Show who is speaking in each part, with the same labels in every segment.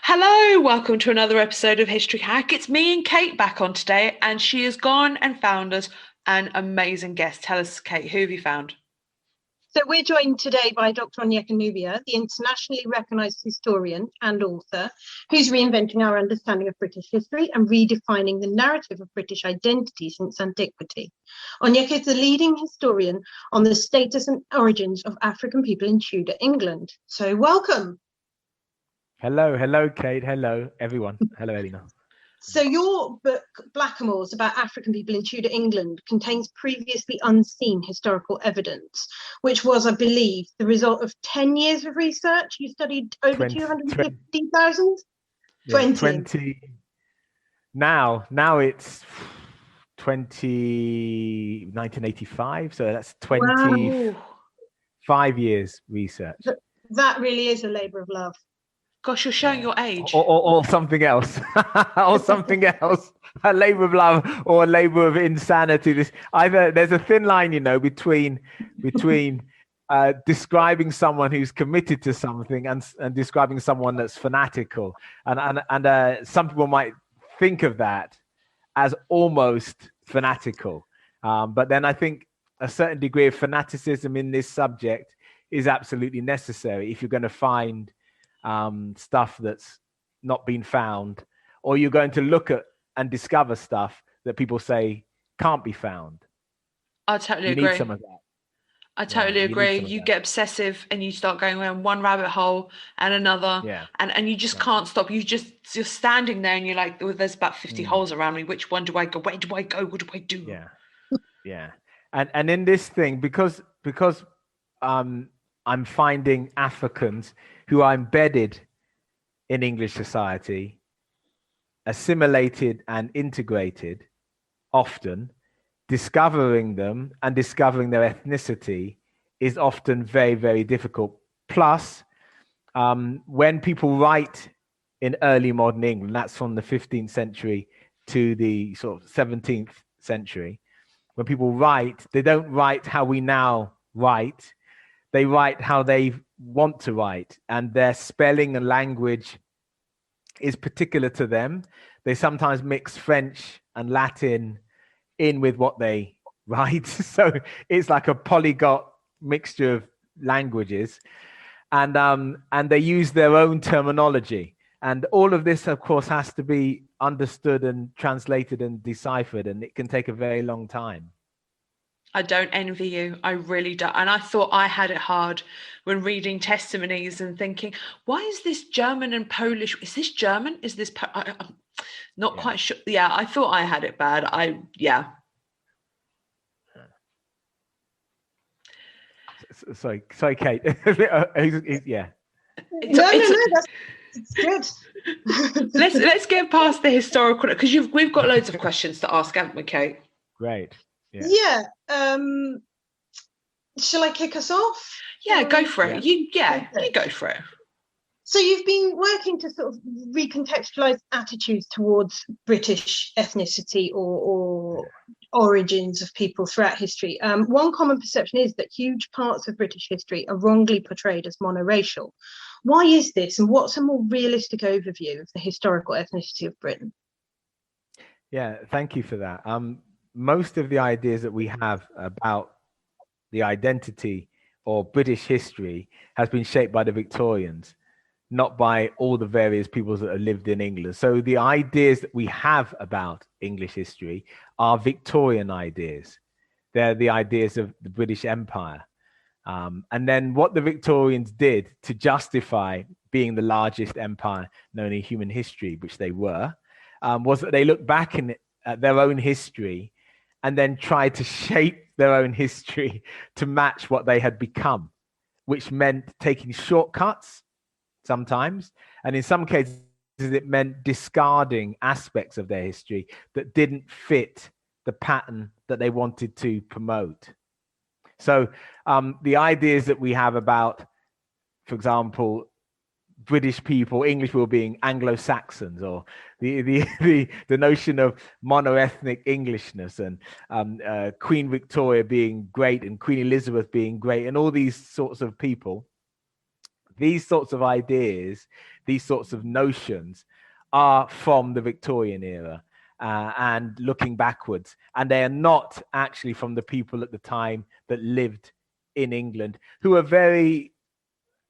Speaker 1: Hello, welcome to another episode of History Hack. It's me and Kate back on today, and she has gone and found us an amazing guest. Tell us, Kate, who have you found?
Speaker 2: So we're joined today by Dr. Onyeka Nubia, the internationally recognised historian and author, who's reinventing our understanding of British history and redefining the narrative of British identity since antiquity. Onyeka is the leading historian on the status and origins of African people in Tudor England. So welcome.
Speaker 3: Hello, Kate. Hello, everyone. Hello, Elena.
Speaker 2: So your book, Blackamoors, about African people in Tudor England, contains previously unseen historical evidence, which was, I believe, the result of 10 years of research. You studied over 250,000?
Speaker 3: Yeah, 20. Now it's 1985, so that's 25 years research.
Speaker 2: That really is a labour of love.
Speaker 1: Gosh, you're showing your age.
Speaker 3: Or something else. Or something else. A labour of love or a labour of insanity. There's a thin line, between describing someone who's committed to something and describing someone that's fanatical. And some people might think of that as almost fanatical. But then I think a certain degree of fanaticism in this subject is absolutely necessary if you're going to find stuff that's not been found, or you're going to look at and discover stuff that people say can't be found.
Speaker 1: I totally agree.
Speaker 3: You need some of that.
Speaker 1: I totally agree. You get obsessive and you start going around one rabbit hole and another, and you just can't stop. You're standing there and you're like, well, there's about 50 holes around me. Which one do I go? Where do I go? What do I do?
Speaker 3: Yeah. And in this thing, because I'm finding Africans who are embedded in English society, assimilated and integrated, often discovering them and discovering their ethnicity is often very, very difficult. Plus, when people write in early modern England, that's from the 15th century to the sort of 17th century, when people write, they don't write how we now write. They write how they want to write, and their spelling and language is particular to them. They sometimes mix French and Latin in with what they write. So it's like a polyglot mixture of languages, and they use their own terminology. And all of this, of course, has to be understood and translated and deciphered, and it can take a very long time.
Speaker 1: I don't envy you. I really don't. And I thought I had it hard when reading testimonies and thinking, why is this German and Polish? Is this German? Is this? I'm not quite sure. Yeah, I thought I had it bad.
Speaker 3: Sorry, Kate. Yeah.
Speaker 2: No, that's good.
Speaker 1: Let's get past the historical, because we've got loads of questions to ask, haven't we, Kate?
Speaker 3: Great.
Speaker 2: Yeah. Shall I kick us off?
Speaker 1: Yeah, go for it. You go for it.
Speaker 2: So you've been working to sort of recontextualize attitudes towards British ethnicity or origins of people throughout history. One common perception is that huge parts of British history are wrongly portrayed as monoracial. Why is this, and what's a more realistic overview of the historical ethnicity of Britain?
Speaker 3: Yeah, thank you for that. Most of the ideas that we have about the identity or British history has been shaped by the Victorians, not by all the various peoples that have lived in England. So the ideas that we have about English history are Victorian ideas. They're the ideas of the British Empire. And then what the Victorians did to justify being the largest empire known in human history, which they were, was that they looked back at their own history and then tried to shape their own history to match what they had become, which meant taking shortcuts sometimes, and in some cases it meant discarding aspects of their history that didn't fit the pattern that they wanted to promote. So the ideas that we have about, for example, British people, English people being Anglo-Saxons, or the notion of monoethnic Englishness, and Queen Victoria being great and Queen Elizabeth being great, and all these sorts of people, These sorts of ideas, these sorts of notions are from the Victorian era and looking backwards. And they are not actually from the people at the time that lived in England, who are very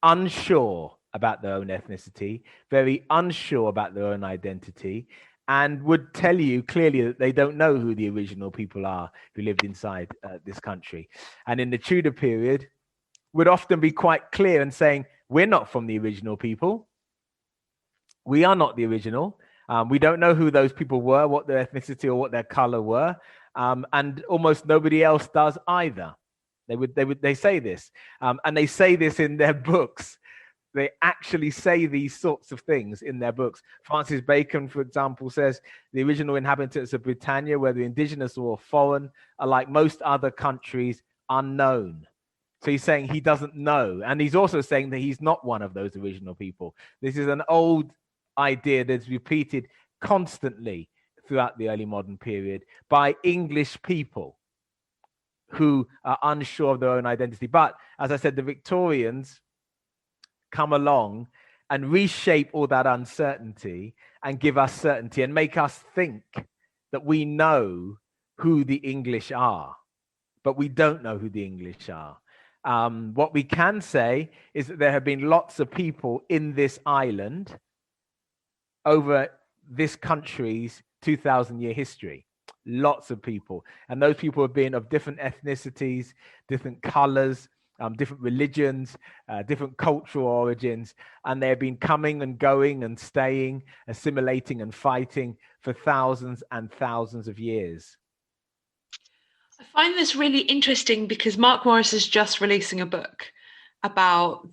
Speaker 3: unsure about their own ethnicity, very unsure about their own identity, and would tell you clearly that they don't know who the original people are who lived inside this country. And in the Tudor period, would often be quite clear and saying, we're not from the original people. We are not the original. We don't know who those people were, what their ethnicity or what their color were. And almost nobody else does either. They say this, and they say this in their books. They actually say these sorts of things in their books. Francis Bacon, for example, says the original inhabitants of Britannia, whether indigenous or foreign, are like most other countries, unknown. So he's saying he doesn't know. And he's also saying that he's not one of those original people. This is an old idea that's repeated constantly throughout the early modern period by English people who are unsure of their own identity. But as I said, the Victorians come along and reshape all that uncertainty and give us certainty and make us think that we know who the English are, but we don't know who the English are. What we can say is that there have been lots of people in this island over this country's 2,000-year history. Lots of people. And those people have been of different ethnicities, different colors, different religions, different cultural origins, and they have been coming and going and staying, assimilating and fighting for thousands and thousands of years.
Speaker 1: I find this really interesting because Mark Morris is just releasing a book about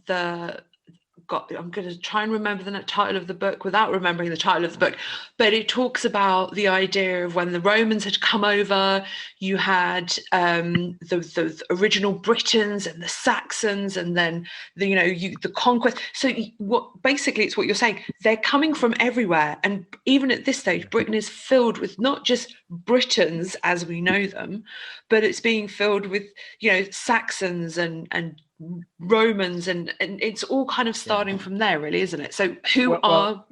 Speaker 1: I'm going to try and remember the title of the book without remembering the title of the book, but it talks about the idea of when the Romans had come over, you had the original Britons and the Saxons, and then the conquest. So basically it's what you're saying. They're coming from everywhere, and even at this stage, Britain is filled with not just Britons as we know them, but it's being filled with Saxons and Romans, and it's all kind of starting from there, really, isn't it? So who are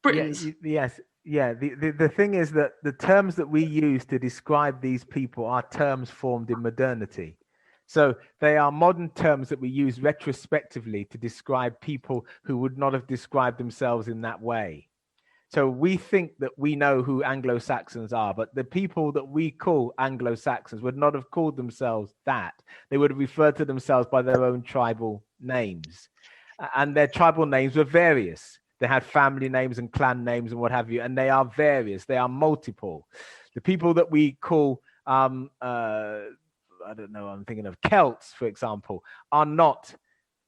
Speaker 1: Britons?
Speaker 3: Yes. The thing is that the terms that we use to describe these people are terms formed in modernity. So they are modern terms that we use retrospectively to describe people who would not have described themselves in that way. So we think that we know who Anglo-Saxons are, but the people that we call Anglo-Saxons would not have called themselves that. They would have referred to themselves by their own tribal names. And their tribal names were various. They had family names and clan names and what have you, and they are various. They are multiple. The people that we call, I don't know, I'm thinking of Celts, for example, are not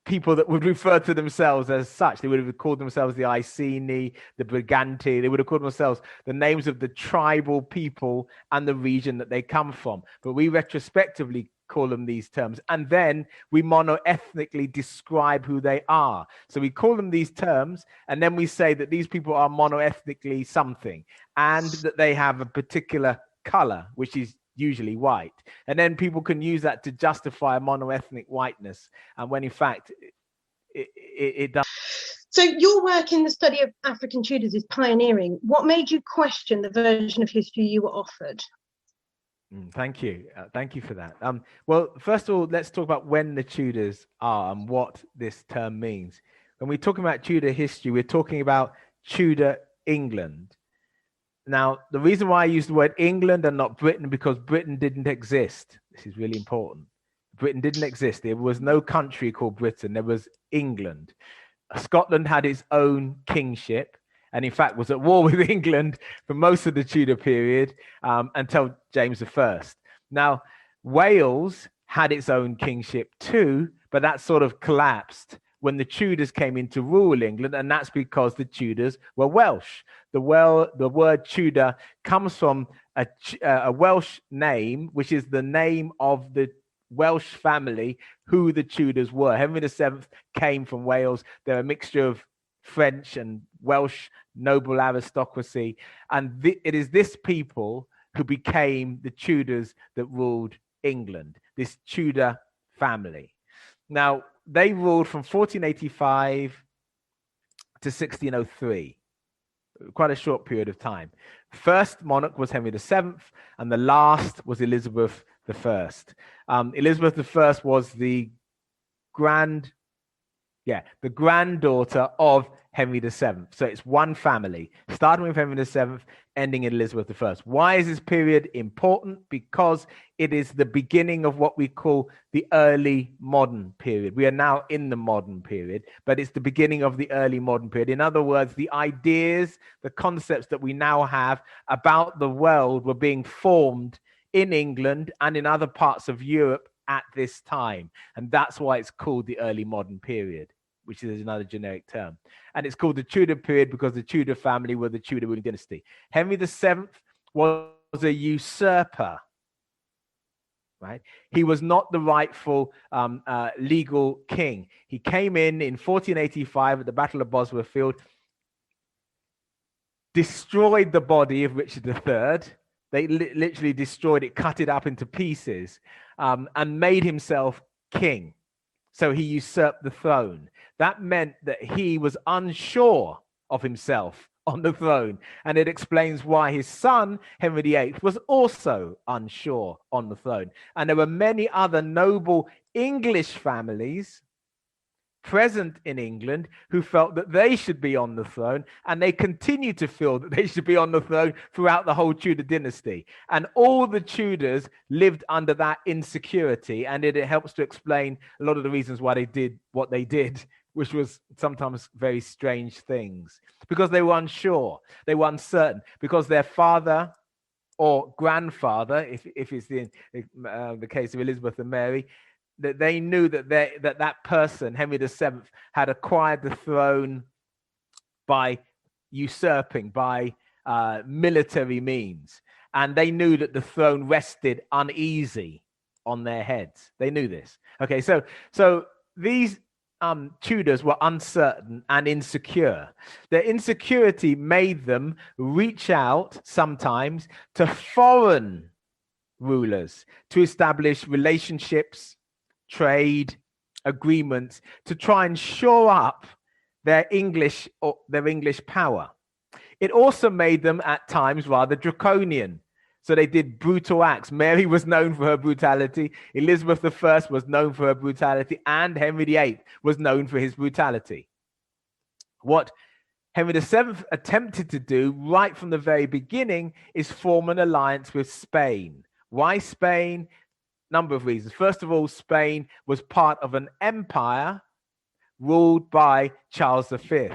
Speaker 3: people that would refer to themselves as such. They would have called themselves the Iceni, the Briganti. They would have called themselves the names of the tribal people and the region that they come from. But we retrospectively call them these terms. And then we monoethnically describe who they are. So we call them these terms, and then we say that these people are monoethnically something, and that they have a particular color, which is usually white, and then people can use that to justify a monoethnic whiteness, and when in fact it does.
Speaker 2: So your work in the study of African Tudors is pioneering. What made you question the version of history you were offered?
Speaker 3: Thank you for that. Well, first of all, let's talk about when the Tudors are and what this term means. When we're talking about Tudor history, we're talking about Tudor England. Now, the reason why I use the word England and not Britain, because Britain didn't exist. This is really important. Britain didn't exist. There was no country called Britain. There was England. Scotland had its own kingship, and in fact was at war with England for most of the Tudor period until James I. Now, Wales had its own kingship too, but that sort of collapsed when the Tudors came in to rule England, and that's because the Tudors were Welsh. The word Tudor comes from a Welsh name, which is the name of the Welsh family who the Tudors were. Henry VII came from Wales. They're a mixture of French and Welsh noble aristocracy, and it is this people who became the Tudors that ruled England, this Tudor family. Now, they ruled from 1485 to 1603. Quite a short period of time. First monarch was Henry VII, and the last was Elizabeth I. Elizabeth I was the granddaughter of Henry VII. So it's one family, starting with Henry VII, ending in Elizabeth I. Why is this period important? Because it is the beginning of what we call the early modern period. We are now in the modern period, but it's the beginning of the early modern period. In other words, the ideas, the concepts that we now have about the world were being formed in England and in other parts of Europe at this time. And that's why it's called the early modern period, which is another generic term. And it's called the Tudor period because the Tudor family were the Tudor ruling dynasty. Henry VII was a usurper, right? He was not the rightful legal king. He came in 1485 at the Battle of Bosworth Field, destroyed the body of Richard III. They literally destroyed it, cut it up into pieces, and made himself king. So he usurped the throne. That meant that he was unsure of himself on the throne. And it explains why his son, Henry VIII, was also unsure on the throne. And there were many other noble English families present in England who felt that they should be on the throne, and they continue to feel that they should be on the throne throughout the whole Tudor dynasty. And all the Tudors lived under that insecurity, and it helps to explain a lot of the reasons why they did what they did, which was sometimes very strange things, because they were unsure, they were uncertain, because their father or grandfather, if it's the case of Elizabeth and Mary, that they knew that that person, Henry VII, had acquired the throne by usurping, by military means. And they knew that the throne rested uneasy on their heads. They knew this. Okay, so these Tudors were uncertain and insecure. Their insecurity made them reach out sometimes to foreign rulers to establish relationships, trade agreements, to try and shore up their English power. It also made them at times rather draconian. So they did brutal acts. Mary was known for her brutality. Elizabeth I was known for her brutality, and Henry VIII was known for his brutality. What Henry VII attempted to do right from the very beginning is form an alliance with Spain. Why Spain? Number of reasons. First of all, Spain was part of an empire ruled by Charles V.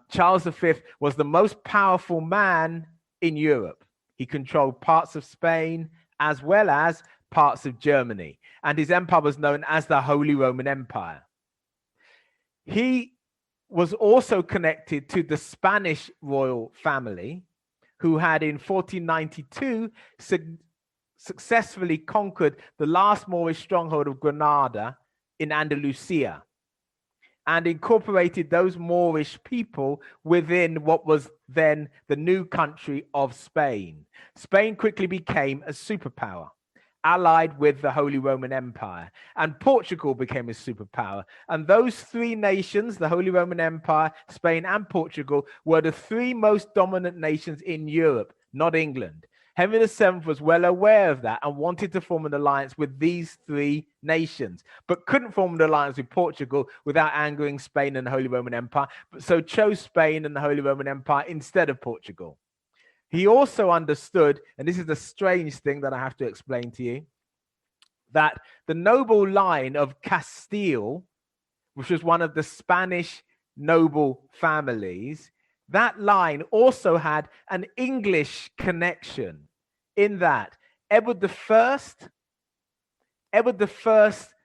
Speaker 3: Charles V was the most powerful man in Europe. He controlled parts of Spain as well as parts of Germany, and his empire was known as the Holy Roman Empire. He was also connected to the Spanish royal family, who had in 1492 successfully conquered the last Moorish stronghold of Granada in Andalusia and incorporated those Moorish people within what was then the new country of Spain. Spain quickly became a superpower, allied with the Holy Roman Empire, and Portugal became a superpower. And those three nations, the Holy Roman Empire, Spain, and Portugal, were the three most dominant nations in Europe, not England. Henry VII was well aware of that and wanted to form an alliance with these three nations, but couldn't form an alliance with Portugal without angering Spain and the Holy Roman Empire, so chose Spain and the Holy Roman Empire instead of Portugal. He also understood, and this is a strange thing that I have to explain to you, that the noble line of Castile, which was one of the Spanish noble families, that line also had an English connection, in that Edward I,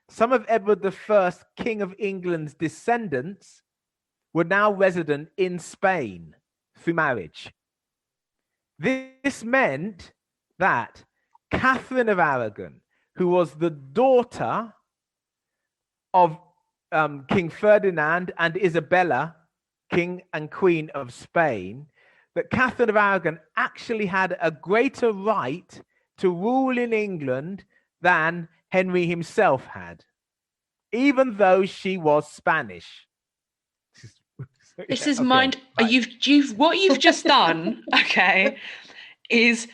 Speaker 3: some of Edward I, King of England's descendants, were now resident in Spain through marriage. This meant that Catherine of Aragon, who was the daughter of King Ferdinand and Isabella, King and Queen of Spain, that Catherine of Aragon actually had a greater right to rule in England than Henry himself had. even though she was Spanish.
Speaker 1: This is mind. Right. What you've just done, okay, is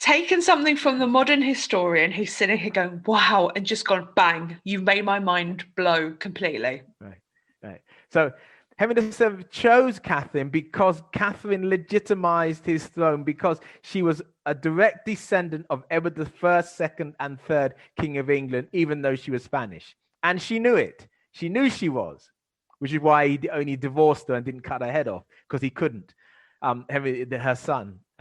Speaker 1: taken something from the modern historian who's sitting here going, wow, and just gone, bang, you've made my mind blow completely.
Speaker 3: Right. So Henry VII chose Catherine because Catherine legitimized his throne, because she was a direct descendant of Edward the First, Second, and Third King of England, even though she was Spanish. And she knew it. She knew she was, which is why he only divorced her and didn't cut her head off, because he couldn't. Henry,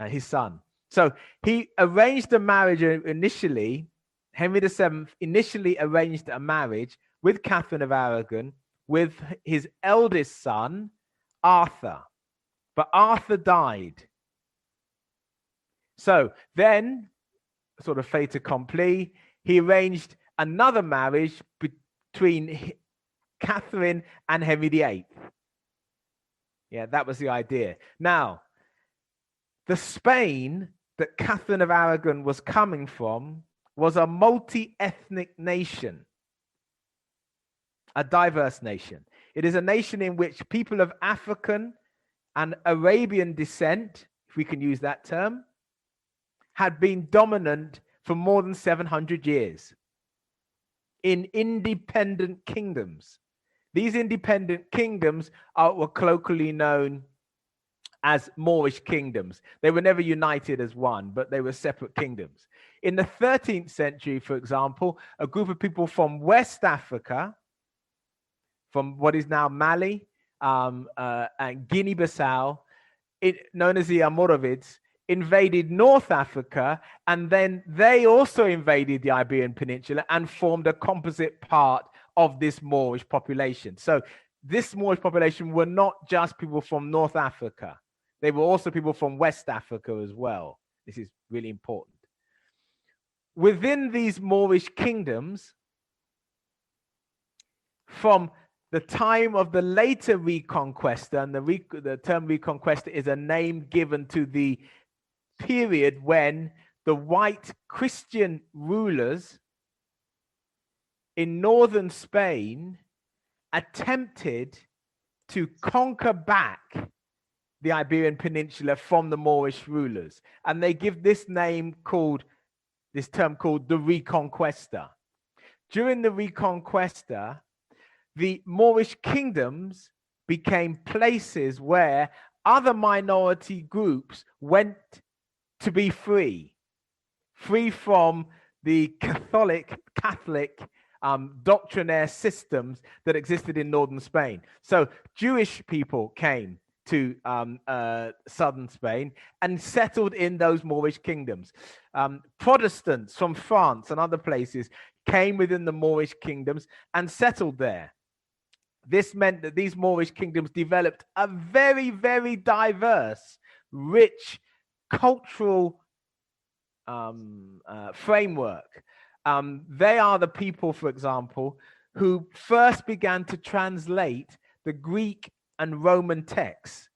Speaker 3: his son. So he arranged a marriage initially. Henry VII initially arranged a marriage with Catherine of Aragon with his eldest son, Arthur. But Arthur died. So then, sort of fait accompli, he arranged another marriage between Catherine and Henry VIII. Yeah, that was the idea. Now, the Spain that Catherine of Aragon was coming from was a multi-ethnic nation, a diverse nation. It is a nation in which people of African and Arabian descent, if we can use that term, had been dominant for more than 700 years in independent kingdoms. These independent kingdoms were colloquially known as Moorish kingdoms. They were never united as one, but they were separate kingdoms. In the 13th century, for example, a group of people from West Africa, from what is now Mali and Guinea-Bissau, known as the Almoravids, invaded North Africa, and then they also invaded the Iberian Peninsula and formed a composite part of this Moorish population. So this Moorish population were not just people from North Africa. They were also people from West Africa as well. This is really important. Within these Moorish kingdoms, from the time of the later Reconquesta, and the term Reconquesta is a name given to the period when the white Christian rulers in northern Spain attempted to conquer back the Iberian Peninsula from the Moorish rulers. And they give this term called the Reconquesta. During the Reconquesta, the Moorish kingdoms became places where other minority groups went to be free from the Catholic doctrinaire systems that existed in northern Spain. So Jewish people came to southern Spain and settled in those Moorish kingdoms. Protestants from France and other places came within the Moorish kingdoms and settled there. This meant that these Moorish kingdoms developed a very, very diverse, rich cultural framework. They are the people, for example, who first began to translate the Greek and Roman texts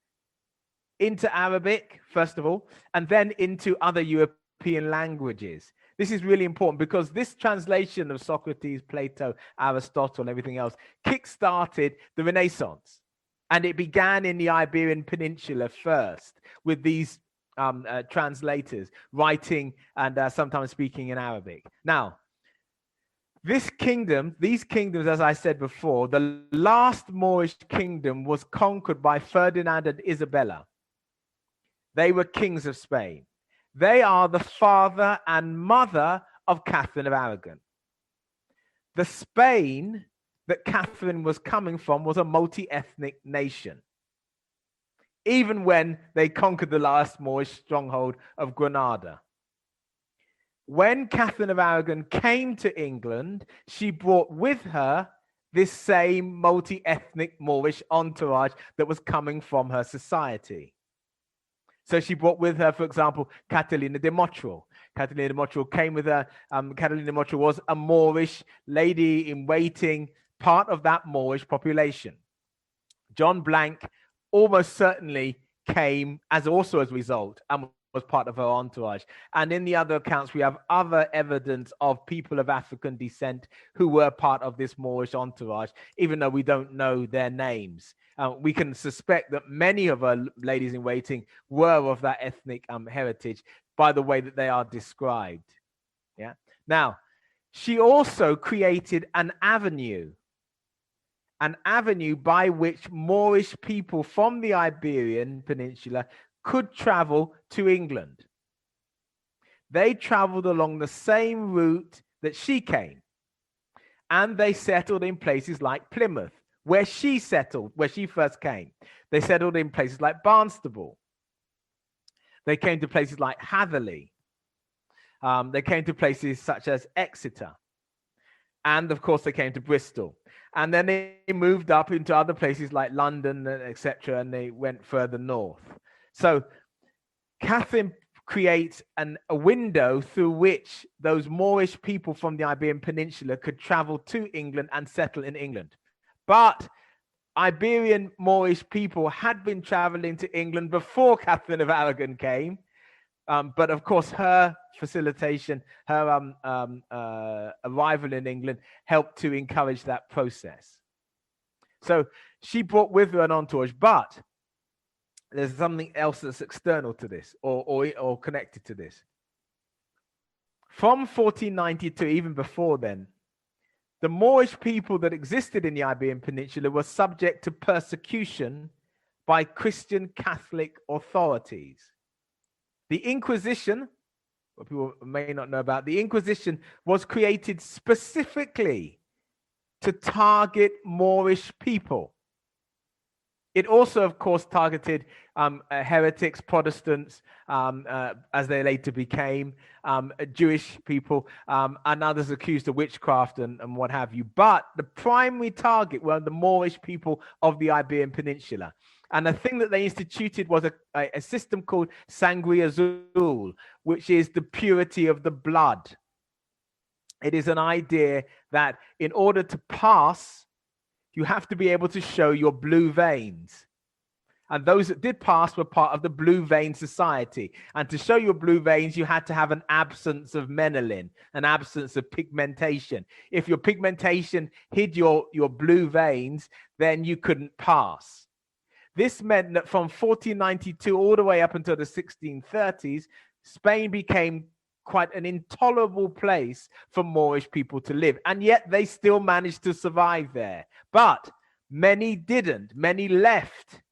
Speaker 3: into Arabic, first of all, and then into other European languages. This is really important because this translation of Socrates, Plato, Aristotle, and everything else kick-started the Renaissance. And it began in the Iberian Peninsula first with these translators writing and sometimes speaking in Arabic. Now, these kingdoms, as I said before, the last Moorish kingdom was conquered by Ferdinand and Isabella. They were kings of Spain. They are the father and mother of Catherine of Aragon. The Spain that Catherine was coming from was a multi-ethnic nation, even when they conquered the last Moorish stronghold of Granada. When Catherine of Aragon came to England, she brought with her this same multi-ethnic Moorish entourage that was coming from her society. So she brought with her, for example, Catalina de Motril. Catalina de Motril came with her. Catalina de Motril was a Moorish lady in waiting, part of that Moorish population. John Blank almost certainly came as a result and was part of her entourage. And in the other accounts, we have other evidence of people of African descent who were part of this Moorish entourage, even though we don't know their names. We can suspect that many of her ladies in waiting were of that ethnic heritage by the way that they are described. Yeah. Now, she also created an avenue by which Moorish people from the Iberian Peninsula could travel to England. They traveled along the same route that she came, and they settled in places like Plymouth, where she first came. They settled in places like Barnstable. They came to places like Hatherley. They came to places such as Exeter. And of course, they came to Bristol. And then they moved up into other places like London, etc., and they went further north. So Catherine creates a window through which those Moorish people from the Iberian Peninsula could travel to England and settle in England. But Iberian Moorish people had been traveling to England before Catherine of Aragon came. But of course, her facilitation, her arrival in England helped to encourage that process. So she brought with her an entourage, but there's something else that's external to this or connected to this. From 1492, even before then, the Moorish people that existed in the Iberian Peninsula were subject to persecution by Christian Catholic authorities. The Inquisition, what people may not know about, the Inquisition was created specifically to target Moorish people. It also, of course, targeted heretics, Protestants, as they later became, Jewish people, and others accused of witchcraft and what have you. But the primary target were the Moorish people of the Iberian Peninsula. And the thing that they instituted was a system called sangre azul, which is the purity of the blood. It is an idea that in order to pass, you have to be able to show your blue veins. And those that did pass were part of the Blue Vein Society. And to show your blue veins, you had to have an absence of melanin, an absence of pigmentation. If your pigmentation hid your blue veins, then you couldn't pass. This meant that from 1492 all the way up until the 1630s, Spain became quite an intolerable place for Moorish people to live. And yet they still managed to survive there. But many didn't. Many left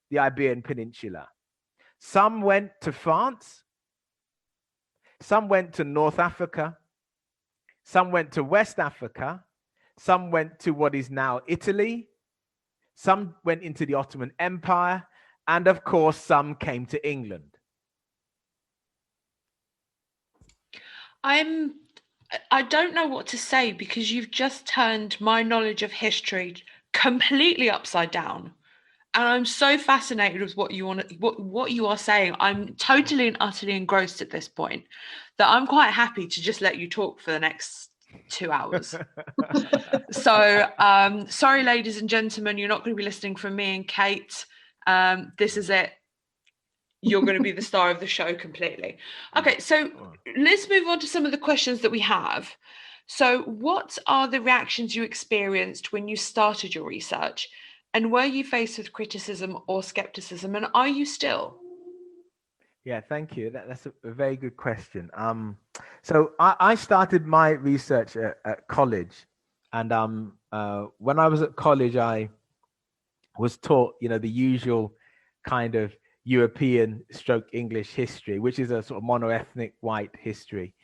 Speaker 3: the Iberian Peninsula. Some went to France. Some went to North Africa. Some went to West Africa. Some went to what is now Italy. Some went into the Ottoman Empire. And of course, some came to England.
Speaker 1: I don't know what to say, because you've just turned my knowledge of history completely upside down. And I'm so fascinated with what you are saying. I'm totally and utterly engrossed at this point that I'm quite happy to just let you talk for the next 2 hours. So sorry, ladies and gentlemen, you're not going to be listening from me and Kate. This is it. You're going to be the star of the show completely. Okay, so let's move on to some of the questions that we have. So what are the reactions you experienced when you started your research? And were you faced with criticism or skepticism? And are you still?
Speaker 3: Yeah, thank you. That's a very good question. So I started my research at college. And when I was at college, I was taught, the usual kind of European / English history, which is a sort of monoethnic white history.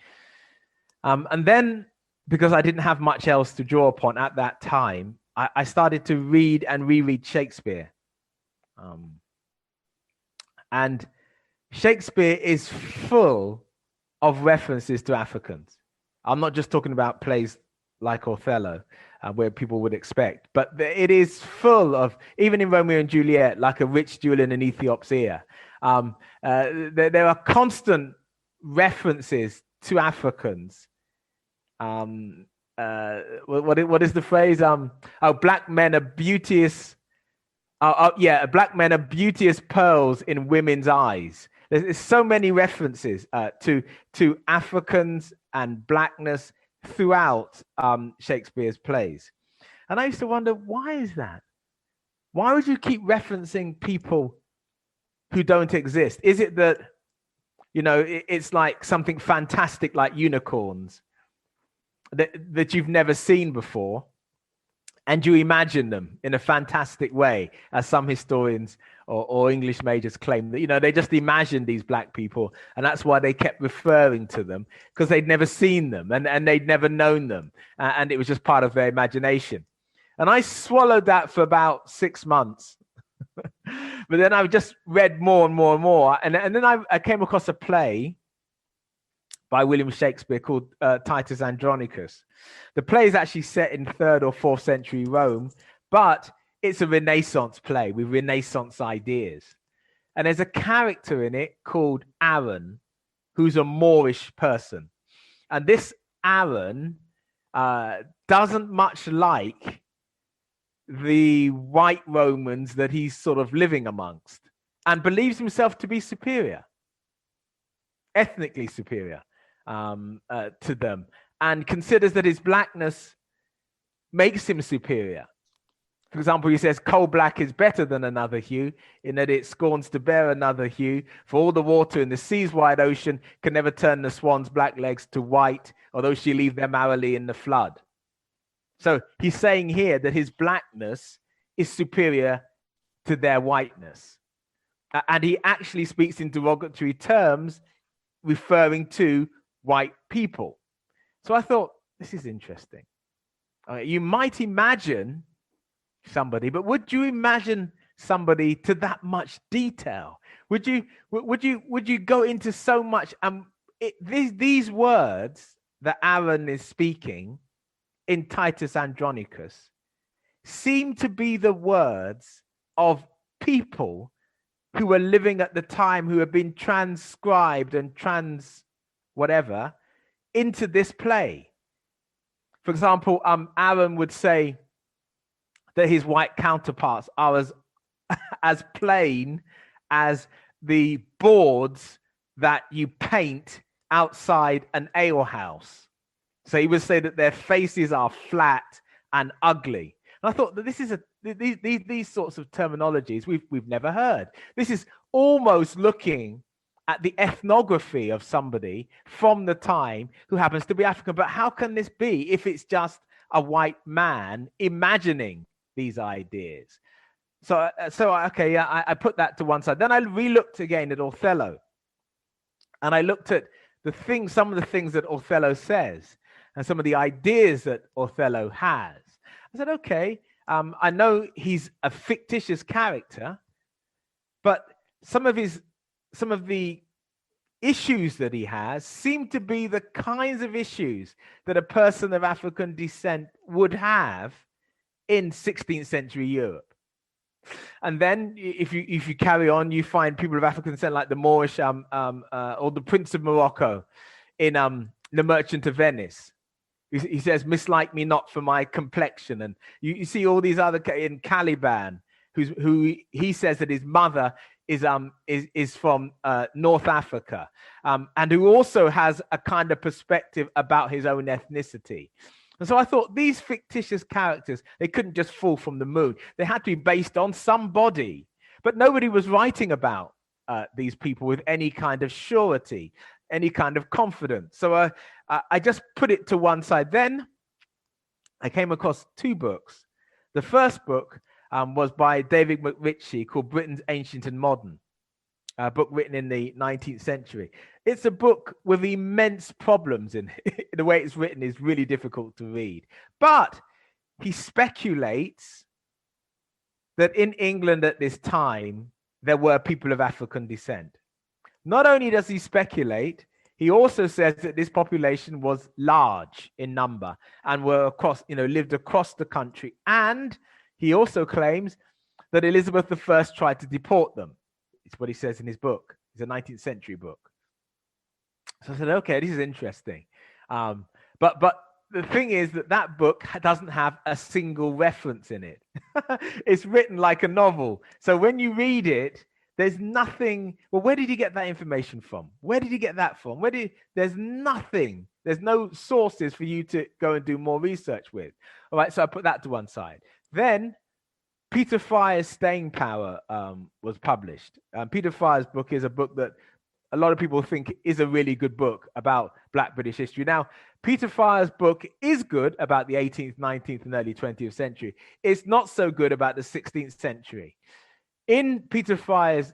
Speaker 3: And then, because I didn't have much else to draw upon at that time, I started to read and reread Shakespeare. And Shakespeare is full of references to Africans. I'm not just talking about plays like Othello, where people would expect, but it is full of, even in Romeo and Juliet, like a rich jewel in an Ethiop's ear. There are constant references to Africans. What is the phrase? Black men are beauteous. Black men are beauteous pearls in women's eyes. There's so many references to Africans and blackness throughout Shakespeare's plays. And I used to wonder, why is that? Why would you keep referencing people who don't exist? Is it that, it's like something fantastic like unicorns that you've never seen before, and you imagine them in a fantastic way, as some historians or English majors claim that, they just imagined these black people, and that's why they kept referring to them, because they'd never seen them and they'd never known them, and it was just part of their imagination. And I swallowed that for about 6 months. But then I just read more and more and more. And then I came across a play by William Shakespeare called Titus Andronicus. The play is actually set in 3rd or 4th century Rome, but it's a Renaissance play with Renaissance ideas. And there's a character in it called Aaron, who's a Moorish person. And this Aaron doesn't much like the white Romans that he's sort of living amongst, and believes himself to be superior, ethnically superior to them, and considers that his blackness makes him superior. For example, he says coal black is better than another hue, in that it scorns to bear another hue, for all the water in the sea's wide ocean can never turn the swan's black legs to white, although she leave them hourly in the flood. So he's saying here that his blackness is superior to their whiteness. And he actually speaks in derogatory terms, referring to white people. So I thought, this is interesting. You might imagine somebody, but would you imagine somebody to that much detail? Would you go into so much? These words that Aaron is speaking in Titus Andronicus seem to be the words of people who were living at the time, who have been transcribed and whatever into this play. For example, Aaron would say that his white counterparts are as plain as the boards that you paint outside an alehouse. So he would say that their faces are flat and ugly. And I thought that this is these sorts of terminologies we've never heard. This is almost looking at the ethnography of somebody from the time who happens to be African. But how can this be if it's just a white man imagining these ideas? So okay, yeah, I put that to one side. Then I re-looked again at Othello, and I looked at some of the things that Othello says, and some of the ideas that Othello has. I said, okay, I know he's a fictitious character, but some of the issues that he has seem to be the kinds of issues that a person of African descent would have in 16th century Europe. And then if you carry on, you find people of African descent like the Moorish or the Prince of Morocco in The Merchant of Venice. He says, "Mislike me not for my complexion." And you see all these other in Caliban, who he says that his mother is from North Africa, and who also has a kind of perspective about his own ethnicity. And so I thought these fictitious characters, they couldn't just fall from the moon. They had to be based on somebody. But nobody was writing about these people with any kind of surety, any kind of confidence. So I just put it to one side. Then I came across 2 books. The first book was by David McRitchie, called Britain's Ancient and Modern, a book written in the 19th century. It's a book with immense problems in it. The way it's written is really difficult to read. But he speculates that in England at this time, there were people of African descent. Not only does he speculate, he also says that this population was large in number and were lived across the country. And he also claims that Elizabeth I tried to deport them. It's what he says in his book. It's a 19th century book. So I said, okay, this is interesting. But the thing is that book doesn't have a single reference in it. It's written like a novel. So when you read it, There's nothing. Well, where did you get that information from? Where did you get that from? There's nothing. There's no sources for you to go and do more research with. All right, so I put that to one side. Then Peter Fryer's Staying Power was published. Peter Fryer's book is a book that a lot of people think is a really good book about Black British history. Now, Peter Fryer's book is good about the 18th, 19th, and early 20th century. It's not so good about the 16th century. In Peter Fryer's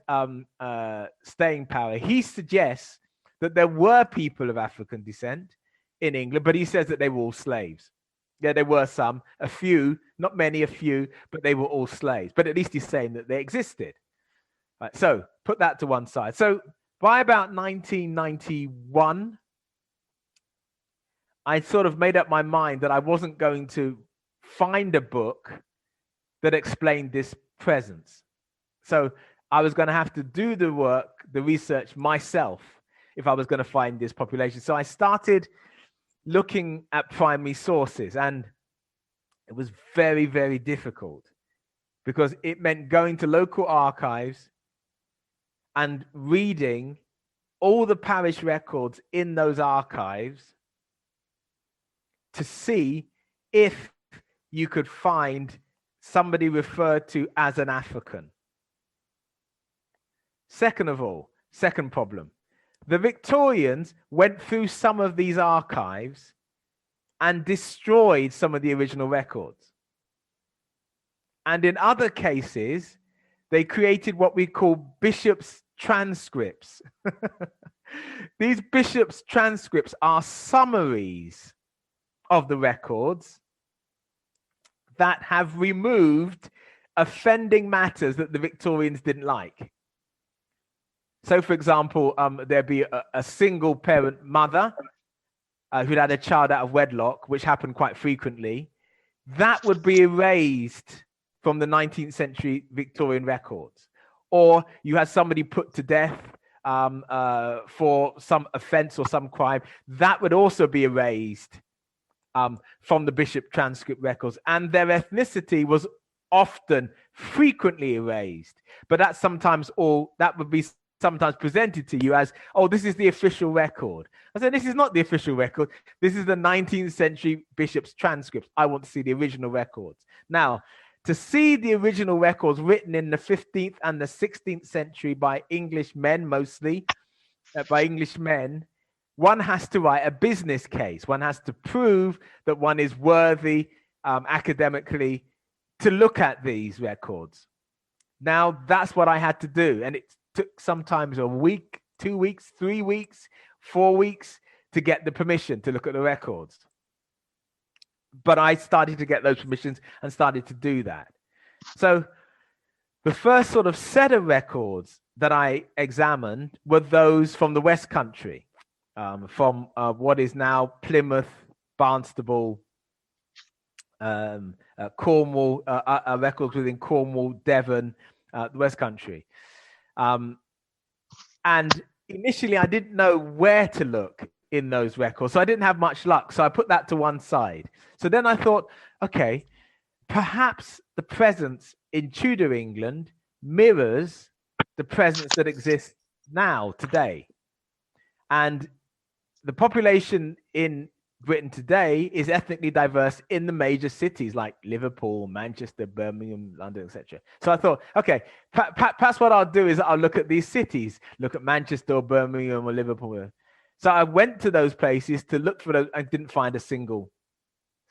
Speaker 3: Staying Power, he suggests that there were people of African descent in England, but he says that they were all slaves. Yeah, there were some, a few, not many, a few, but they were all slaves. But at least he's saying that they existed. Right, so put that to one side. So by about 1991, I sort of made up my mind that I wasn't going to find a book that explained this presence. So I was going to have to do the work, the research myself, if I was going to find this population. So I started looking at primary sources, and it was very, very difficult because it meant going to local archives and reading all the parish records in those archives to see if you could find somebody referred to as an African. Second of all, second problem, the Victorians went through some of these archives and destroyed some of the original records. And in other cases, they created what we call bishops' transcripts. These bishops' transcripts are summaries of the records that have removed offending matters that the Victorians didn't like. So, for example, there'd be a single parent mother who'd had a child out of wedlock, which happened quite frequently. That would be erased from the 19th century Victorian records. Or you had somebody put to death for some offense or some crime. That would also be erased from the bishop transcript records. And their ethnicity was often, frequently erased. But that's sometimes that would be sometimes presented to you as, oh, this is the official record. I said, this is not the official record. This is the 19th century bishop's transcripts. I want to see the original records. Now, to see the original records written in the 15th and the 16th century by English men, mostly, by English men, one has to write a business case. One has to prove that one is worthy academically to look at these records. Now, that's what I had to do. And it took sometimes a week, 2 weeks, 3 weeks, 4 weeks to get the permission to look at the records. But I started to get those permissions and started to do that. So the first sort of set of records that I examined were those from the West Country, from what is now Plymouth, Barnstable, Cornwall, records within Cornwall, Devon, the West Country. And initially, I didn't know where to look in those records, so I didn't have much luck. So I put that to one side. So then I thought, okay, perhaps the presence in Tudor England mirrors the presence that exists now, today. And the population in Britain today is ethnically diverse in the major cities like Liverpool, Manchester, Birmingham, London, etc. So I thought, okay, perhaps what I'll do is I'll look at these cities, look at Manchester or Birmingham or Liverpool. So I went to those places to look for those. I didn't find a single,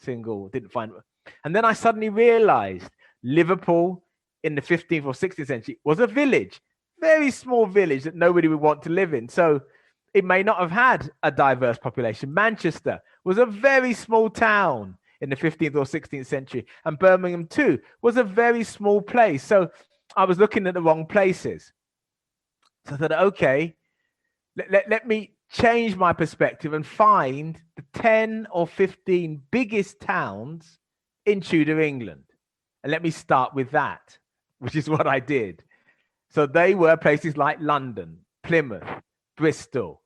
Speaker 3: didn't find. And then I suddenly realized Liverpool in the 15th or 16th century was a village, very small village that nobody would want to live in. So it may not have had a diverse population. Manchester was a very small town in the 15th or 16th century. And Birmingham too was a very small place. So I was looking at the wrong places. So I thought, okay, let me change my perspective and find the 10 or 15 biggest towns in Tudor England. And let me start with that, which is what I did. So they were places like London, Plymouth, Bristol,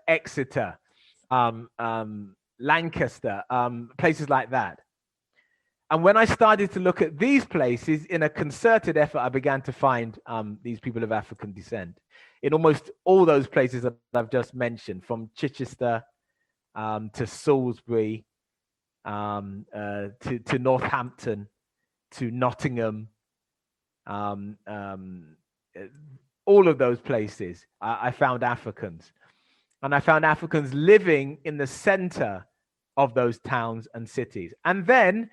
Speaker 3: Exeter, Lancaster, places like that. And when I started to look at these places in a concerted effort, I began to find these people of African descent in almost all those places that I've just mentioned, from Chichester to Salisbury, to Northampton, to Nottingham, all of those places, I found Africans. And I found Africans living in the center of those towns and cities. And then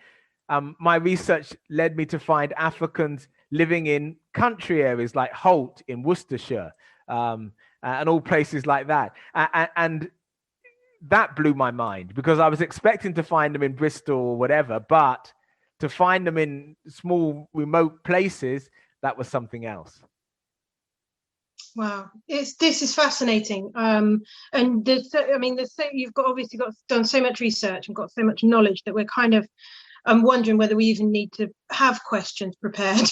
Speaker 3: my research led me to find Africans living in country areas like Holt in Worcestershire, and all places like that. And that blew my mind, because I was expecting to find them in Bristol or whatever, but to find them in small, remote places, that was something else.
Speaker 2: Wow, this is fascinating. And you've obviously done so much research and got so much knowledge that we're kind of wondering whether we even need to have questions prepared.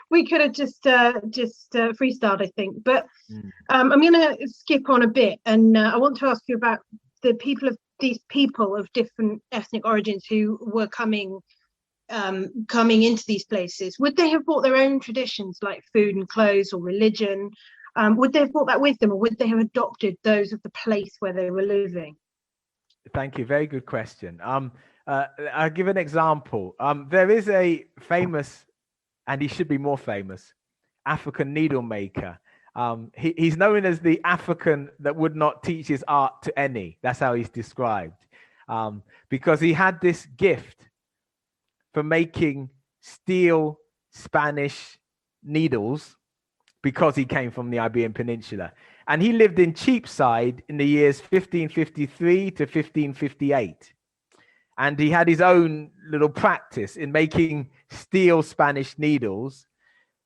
Speaker 2: We could have just freestyled, I think. But I'm going to skip on a bit, and I want to ask you about these people of different ethnic origins who were coming into these places. Would they have brought their own traditions like food and clothes or religion? Would they have brought that with them, or would they have adopted those of the place where they were living?
Speaker 3: Thank you. Very good question. I'll give an example. There is a famous, and he should be more famous, African needle maker. He's known as the African that would not teach his art to any. That's how he's described, because he had this gift for making steel Spanish needles, because he came from the Iberian Peninsula. And he lived in Cheapside in the years 1553 to 1558. And he had his own little practice in making steel Spanish needles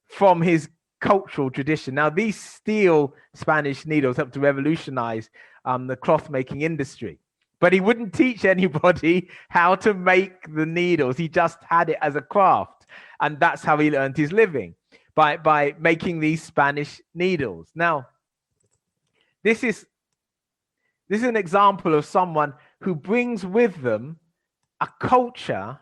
Speaker 3: from his cultural tradition. Now, these steel Spanish needles helped to revolutionize the cloth making industry. But he wouldn't teach anybody how to make the needles. He just had it as a craft. And that's how he earned his living, by making these Spanish needles. Now, this is an example of someone who brings with them a culture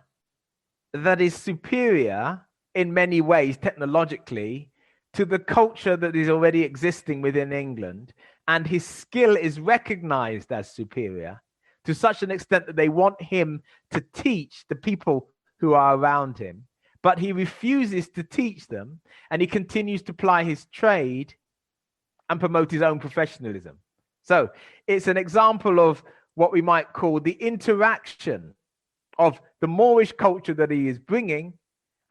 Speaker 3: that is superior in many ways technologically to the culture that is already existing within England. And his skill is recognized as superior to such an extent that they want him to teach the people who are around him, but he refuses to teach them, and he continues to ply his trade and promote his own professionalism. So it's an example of what we might call the interaction of the Moorish culture that he is bringing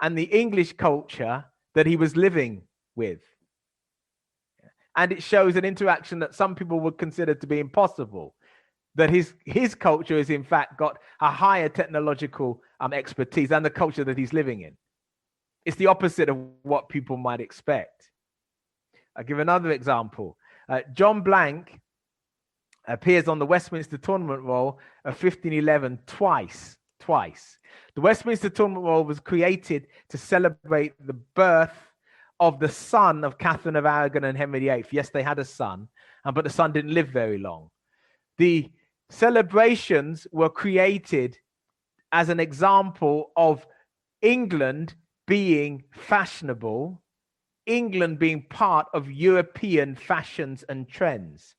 Speaker 3: and the English culture that he was living with. And it shows an interaction that some people would consider to be impossible, that his culture has in fact got a higher technological expertise than the culture that he's living in. It's the opposite of what people might expect. I'll give another example. John Blank appears on the Westminster Tournament Roll of 1511 twice. The Westminster Tournament Roll was created to celebrate the birth of the son of Catherine of Aragon and Henry VIII. Yes, they had a son, but the son didn't live very long. The celebrations were created as an example of England being fashionable, England being part of European fashions and trends.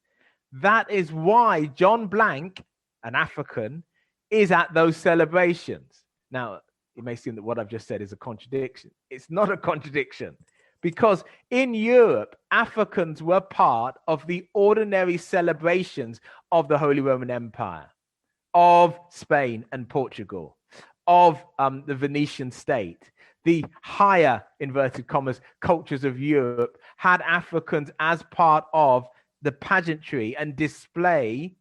Speaker 3: That is why John Blank, an African, is at those celebrations. Now, it may seem that what I've just said is a contradiction. It's not a contradiction, because in Europe, Africans were part of the ordinary celebrations of the Holy Roman Empire, of Spain and Portugal, of the Venetian state. The higher, inverted commas, cultures of Europe had Africans as part of the pageantry and display,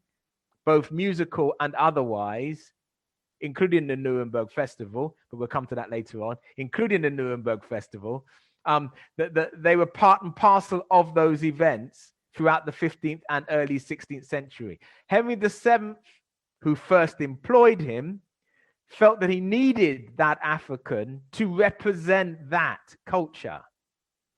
Speaker 3: both musical and otherwise, including the Nuremberg Festival, but we'll come to that later on, including the Nuremberg Festival. They were part and parcel of those events throughout the 15th and early 16th century. Henry VII, who first employed him, felt that he needed that African to represent that culture.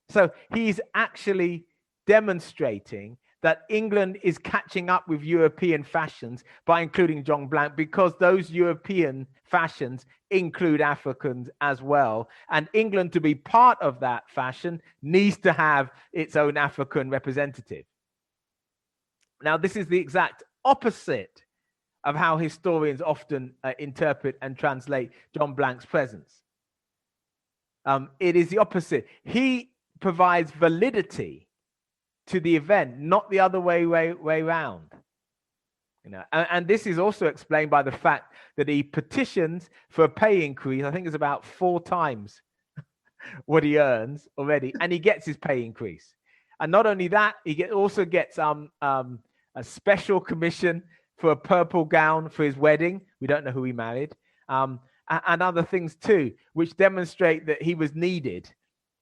Speaker 3: So he's actually demonstrating that England is catching up with European fashions by including John Blanc, because those European fashions include Africans as well. And England, to be part of that fashion, needs to have its own African representative. Now, this is the exact opposite of how historians often interpret and translate John Blanc's presence. It is the opposite. He provides validity to the event, not the other way around. You know, and this is also explained by the fact that he petitions for a pay increase. I think it's about 4 times what he earns already, and he gets his pay increase. And not only that, he also gets a special commission for a purple gown for his wedding. We don't know who he married, and other things too, which demonstrate that he was needed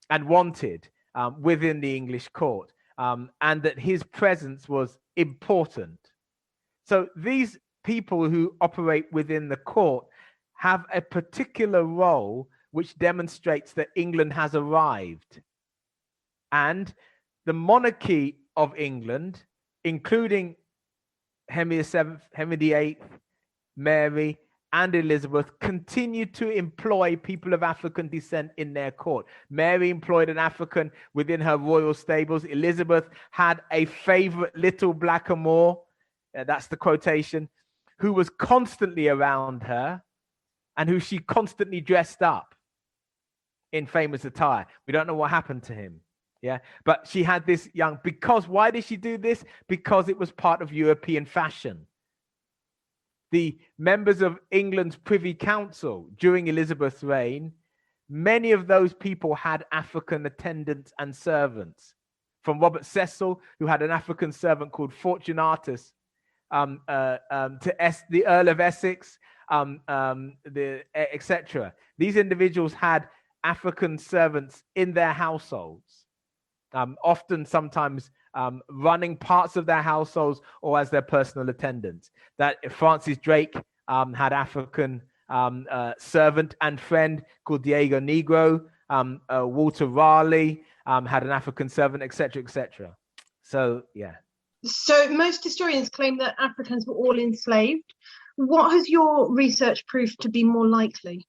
Speaker 3: and wanted within the English court, and that his presence was important. So these people who operate within the court have a particular role which demonstrates that England has arrived. And the monarchy of England, including Henry VII, Henry VIII, Mary, and Elizabeth, continued to employ people of African descent in their court. Mary employed an African within her royal stables. Elizabeth had a favorite little blackamoor, that's the quotation, who was constantly around her and who she constantly dressed up in famous attire. We don't know what happened to him. Yeah, but she had this young, because why did she do this? Because it was part of European fashion. The members of England's Privy Council during Elizabeth's reign, many of those people had African attendants and servants. From Robert Cecil, who had an African servant called Fortunatus, to the Earl of Essex, etc. These individuals had African servants in their households, often sometimes running parts of their households or as their personal attendants. That Francis Drake had African servant and friend called Diego Negro. Walter Raleigh had an African servant, etc., etc. So, yeah.
Speaker 2: So most historians claim that Africans were all enslaved. What has your research proved to be more likely?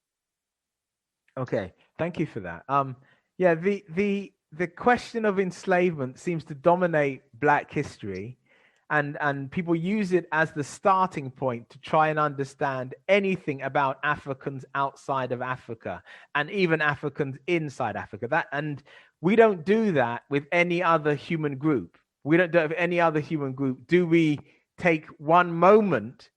Speaker 3: Okay, thank you for that. Yeah, the question of enslavement seems to dominate Black history, and people use it as the starting point to try and understand anything about Africans outside of Africa and even Africans inside Africa. And we don't do that with any other human group. We don't do it with any other human group. Do we take one moment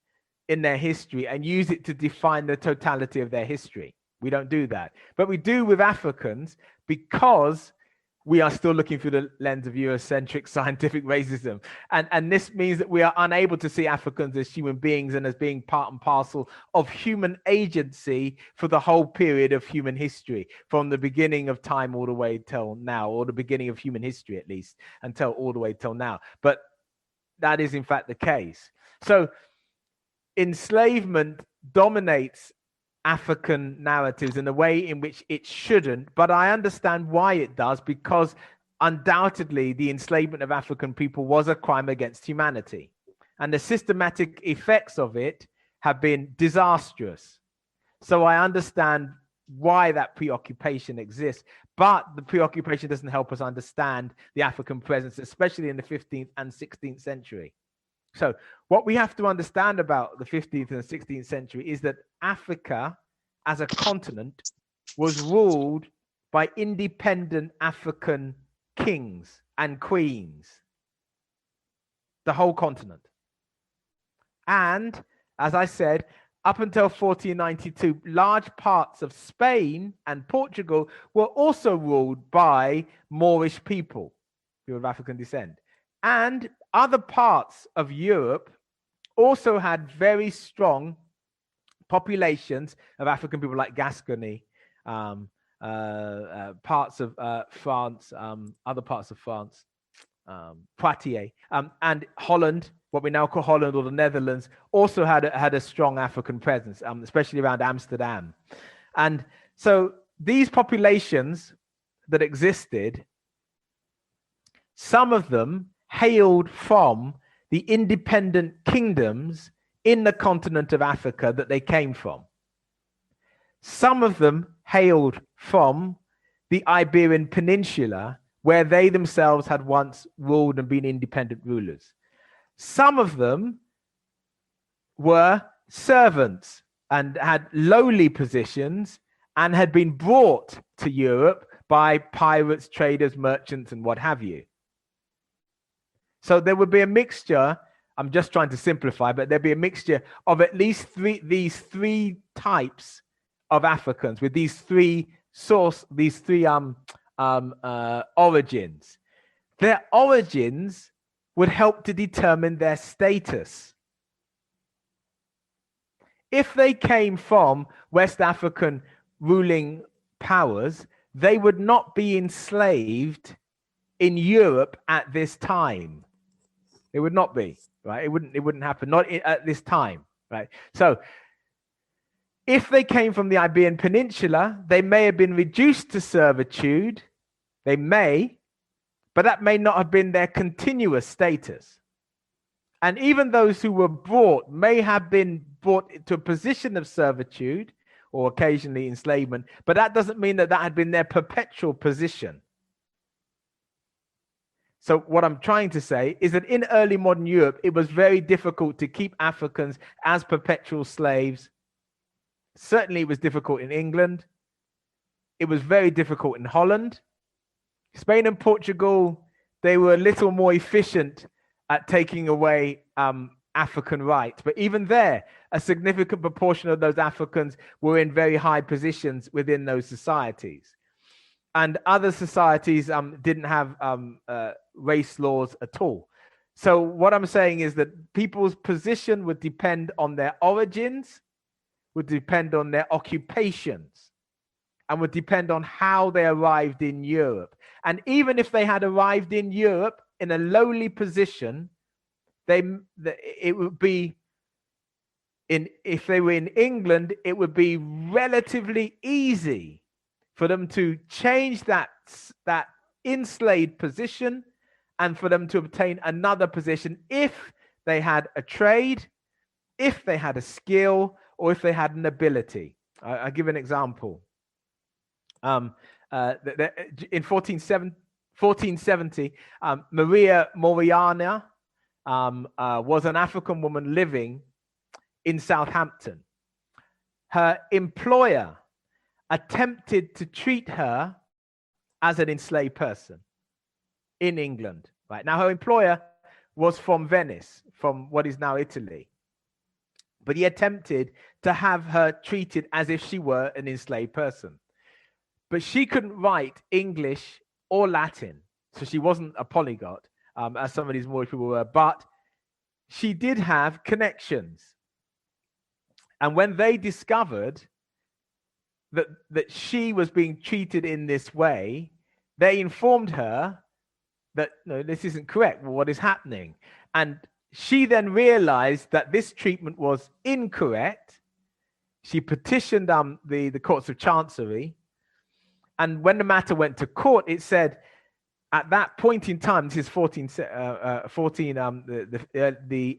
Speaker 3: in their history and use it to define the totality of their history? We don't do that. But we do with Africans, because we are still looking through the lens of Eurocentric scientific racism. And this means that we are unable to see Africans as human beings and as being part and parcel of human agency for the whole period of human history, from the beginning of time all the way till now, or the beginning of human history at least, until all the way till now. But that is in fact the case. So enslavement dominates African narratives in a way in which it shouldn't, but I understand why it does, because undoubtedly the enslavement of African people was a crime against humanity, and the systematic effects of it have been disastrous. So I understand why that preoccupation exists, but the preoccupation doesn't help us understand the African presence, especially in the 15th and 16th century. So what we have to understand about the 15th and 16th century is that Africa as a continent was ruled by independent African kings and queens, the whole continent. And as I said, up until 1492, large parts of Spain and Portugal were also ruled by Moorish people, people of African descent. And other parts of Europe also had very strong populations of African people, like Gascony, parts of France, other parts of France, Poitiers, and Holland, what we now call Holland or the Netherlands, also had a strong African presence, especially around Amsterdam. And so these populations that existed, some of them hailed from the independent kingdoms in the continent of Africa that they came from. Some of them hailed from the Iberian Peninsula, where they themselves had once ruled and been independent rulers. Some of them were servants and had lowly positions and had been brought to Europe by pirates, traders, merchants, and what have you. So there would be a mixture. I'm just trying to simplify, but there'd be a mixture of at least these three types of Africans with these three origins. Their origins would help to determine their status. If they came from West African ruling powers, they would not be enslaved in Europe at this time. It would not be, right? It wouldn't happen, not at this time, right? So if they came from the Iberian Peninsula, they may have been reduced to servitude. They may, but that may not have been their continuous status. And even those who were brought may have been brought to a position of servitude or occasionally enslavement, but that doesn't mean that that had been their perpetual position. So what I'm trying to say is that in early modern Europe, it was very difficult to keep Africans as perpetual slaves. Certainly it was difficult in England. It was very difficult in Holland. Spain and Portugal, they were a little more efficient at taking away African rights. But even there, a significant proportion of those Africans were in very high positions within those societies. And other societies didn't have race laws at all. So what I'm saying is that people's position would depend on their origins, would depend on their occupations, and would depend on how they arrived in Europe. And even if they had arrived in Europe in a lowly position, it would be if they were in England, it would be relatively easy for them to change that enslaved position and for them to obtain another position if they had a trade, if they had a skill, or if they had an ability. I'll give an example. In 1470, Maria Moriana was an African woman living in Southampton. Her employer attempted to treat her as an enslaved person in England. Right now, her employer was from Venice, from what is now Italy. But he attempted to have her treated as if she were an enslaved person. But she couldn't write English or Latin, so she wasn't a polyglot, as some of these Moorish people were, but she did have connections. And when they discovered that she was being treated in this way, they informed her that, no, this isn't correct. Well, what is happening? And she then realized that this treatment was incorrect. She petitioned the courts of chancery. And when the matter went to court, it said at that point in time, this is the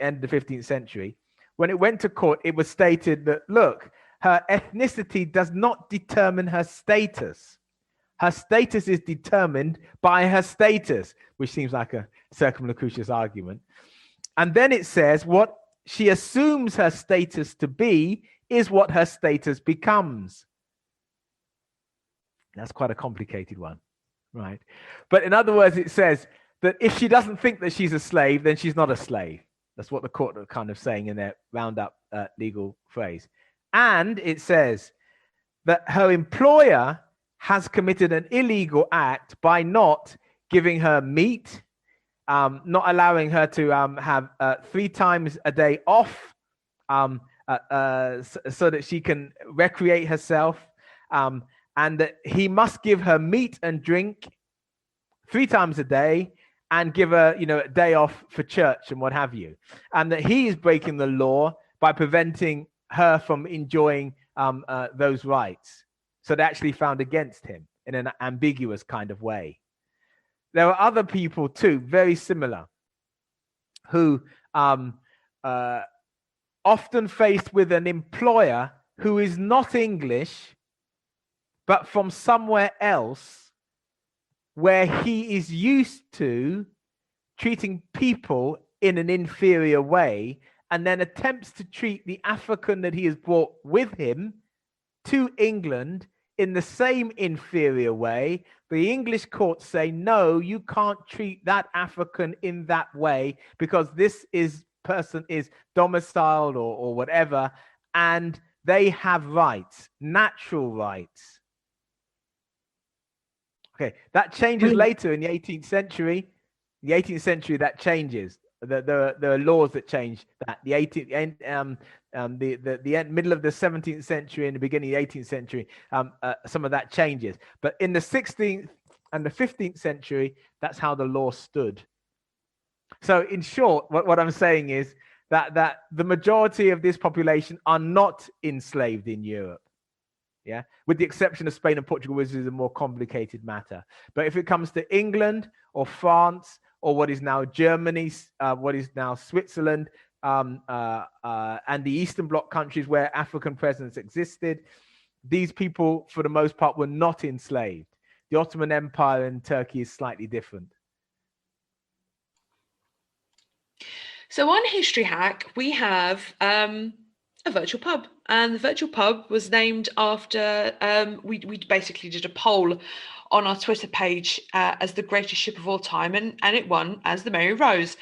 Speaker 3: end of the 15th century, when it went to court, it was stated that, look, her ethnicity does not determine her status. Her status is determined by her status, which seems like a circumlocucious argument. And then it says what she assumes her status to be is what her status becomes. That's quite a complicated one, right? But in other words, it says that if she doesn't think that she's a slave, then she's not a slave. That's what the court are kind of saying in their roundup legal phrase. And it says that her employer has committed an illegal act by not giving her meat, not allowing her to have 3 times a day off so that she can recreate herself, and that he must give her meat and drink 3 times a day and give her, a day off for church and what have you, and that he is breaking the law by preventing her from enjoying those rights. So they actually found against him in an ambiguous kind of way. There are other people too, very similar. who often faced with an employer who is not English, but from somewhere else where he is used to treating people in an inferior way, and then attempts to treat the African that he has brought with him to England in the same inferior way. The English courts say, no, you can't treat that African in that way because this person is domiciled or whatever, and they have rights, natural rights. Okay, that changes later in the 18th century. In the 18th century, that changes. There are laws that change that. The middle of the 17th century and the beginning of the 18th century, some of that changes. But in the 16th and the 15th century, that's how the law stood. So in short, what I'm saying is that the majority of this population are not enslaved in Europe. Yeah, with the exception of Spain and Portugal, which is a more complicated matter. But if it comes to England or France or what is now Germany, what is now Switzerland, and the Eastern Bloc countries where African presence existed, these people, for the most part, were not enslaved. The Ottoman Empire in Turkey is slightly different.
Speaker 1: So on History Hack, we have a virtual pub, and the virtual pub was named after, we basically did a poll on our Twitter page as the greatest ship of all time, and it won as the Mary Rose.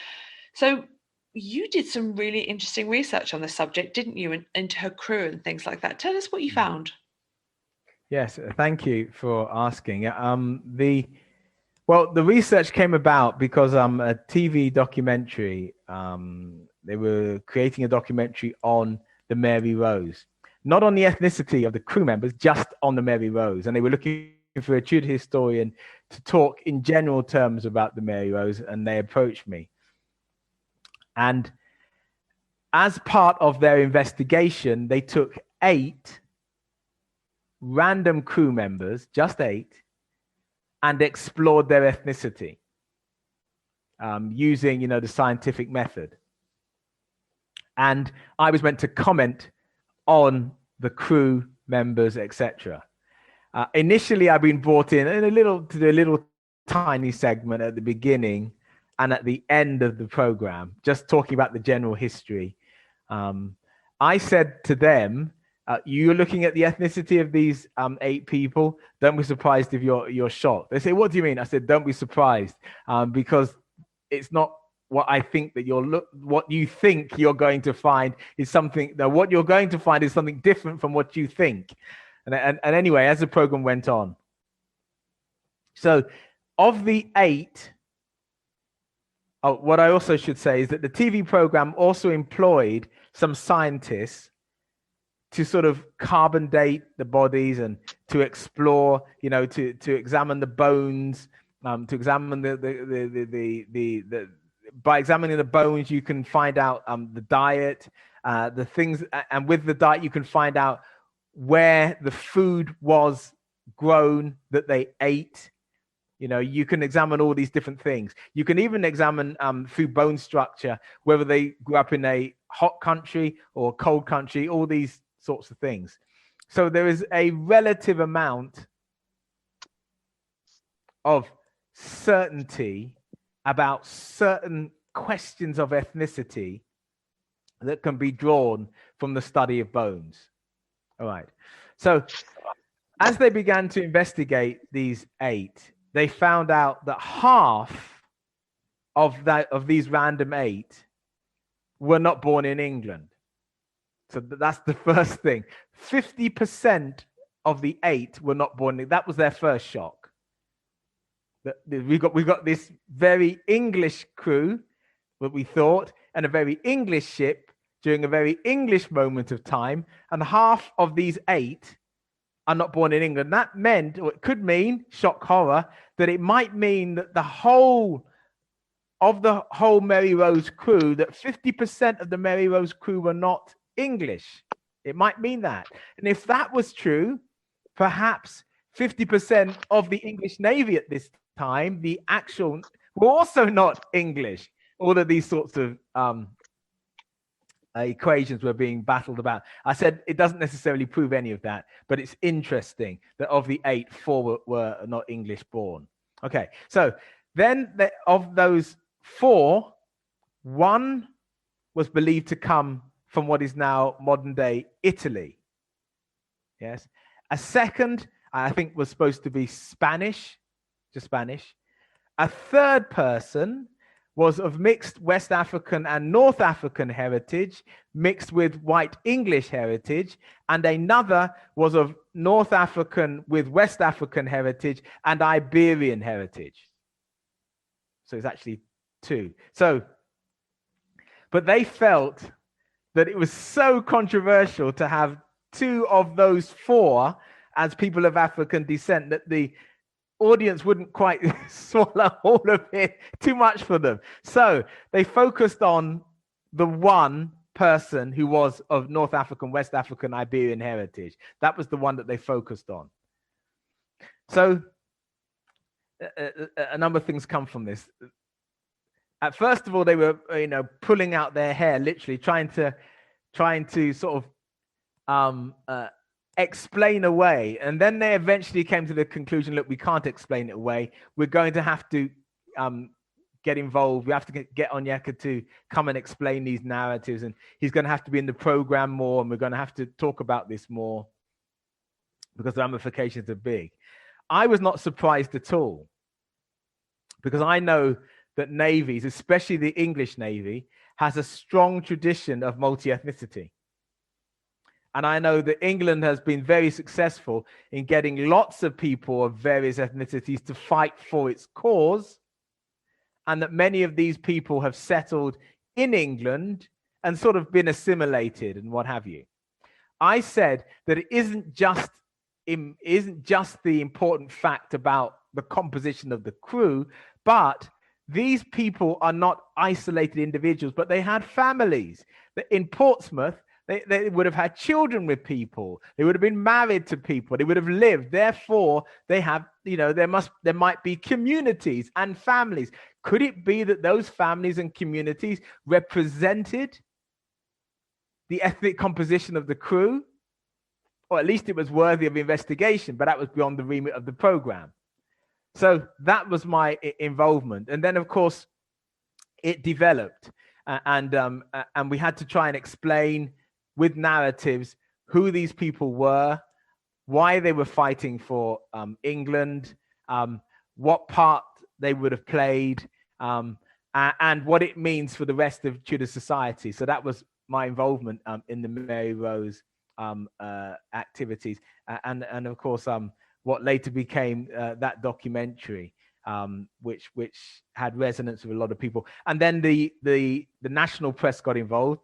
Speaker 1: So you did some really interesting research on the subject, didn't you, into her crew and things like that. Tell us what you found. Yes,
Speaker 3: thank you for asking. The research came about because a TV documentary, they were creating a documentary on the Mary Rose, not on the ethnicity of the crew members, just on the Mary Rose. And they were looking for a Tudor historian to talk in general terms about the Mary Rose, and they approached me. And as part of their investigation, they took 8 random crew members, just 8, and explored their ethnicity using, the scientific method. And I was meant to comment on the crew members, etc. Initially, I've been brought in to do a little tiny segment at the beginning and at the end of the program, just talking about the general history. I said to them, you're looking at the ethnicity of these 8 people. Don't be surprised if you're shocked. They say, what do you mean? I said, don't be surprised, because it's not what I think that what you think you're going to find is something that what you're going to find is something different from what you think. And anyway, as the program went on, so of the 8, what I also should say is that the TV program also employed some scientists to sort of carbon date the bodies and to explore, to examine the bones, to examine by examining the bones, you can find out the diet, the things, and with the diet, you can find out where the food was grown that they ate. You can examine all these different things. You can even examine through bone structure, whether they grew up in a hot country or cold country, all these sorts of things. So there is a relative amount of certainty about certain questions of ethnicity that can be drawn from the study of bones. All right. So as they began to investigate these 8, they found out that half of these random 8 were not born in England. So that's the first thing. 50% of the 8 were not born. That was their first shock. We got this very English crew, what we thought, and a very English ship during a very English moment of time, and half of these 8 are not born in England. That meant, or it could mean, shock horror, that it might mean that the whole Mary Rose crew, that 50% of the Mary Rose crew were not English. It might mean that. And if that was true, perhaps 50% of the English Navy at this time, the actual, were also not English. all of these sorts of equations were being battled about. I said it doesn't necessarily prove any of that, but it's interesting that of the 8, 4 were not English born. Okay, so then of those 4, 1 was believed to come from what is now modern day Italy. Yes. A second, I think, was supposed to be Spanish, just Spanish. A third person was of mixed West African and North African heritage, mixed with white English heritage, and another was of North African with West African heritage and Iberian heritage. So it's actually 2. So, but they felt that it was so controversial to have 2 of those 4 as people of African descent that the audience wouldn't quite swallow all of it, too much for them. So they focused on the 1 person who was of North African, West African, Iberian heritage. That was the one that they focused on. So a number of things come from this. First of all, they were, pulling out their hair, literally trying to sort of explain away, and then they eventually came to the conclusion, look, we can't explain it away, we're going to have to get involved, we have to get Onyeka to come and explain these narratives, and he's going to have to be in the program more, and we're going to have to talk about this more because the ramifications are big. I was not surprised at all, because I know that navies, especially the English Navy, has a strong tradition of multi-ethnicity. And I know that England has been very successful in getting lots of people of various ethnicities to fight for its cause, and that many of these people have settled in England and sort of been assimilated and what have you. I said that it isn't just the important fact about the composition of the crew, but these people are not isolated individuals, but they had families. In Portsmouth, they would have had children with people. They would have been married to people. They would have lived. Therefore, they have, there might be communities and families. Could it be that those families and communities represented the ethnic composition of the crew? Or at least it was worthy of investigation, but that was beyond the remit of the program. So that was my involvement. And then, of course, it developed. And we had to try and explain with narratives who these people were, why they were fighting for England, what part they would have played, and what it means for the rest of Tudor society. So that was my involvement in the Mary Rose activities. And of course, what later became that documentary, which had resonance with a lot of people. And then the national press got involved.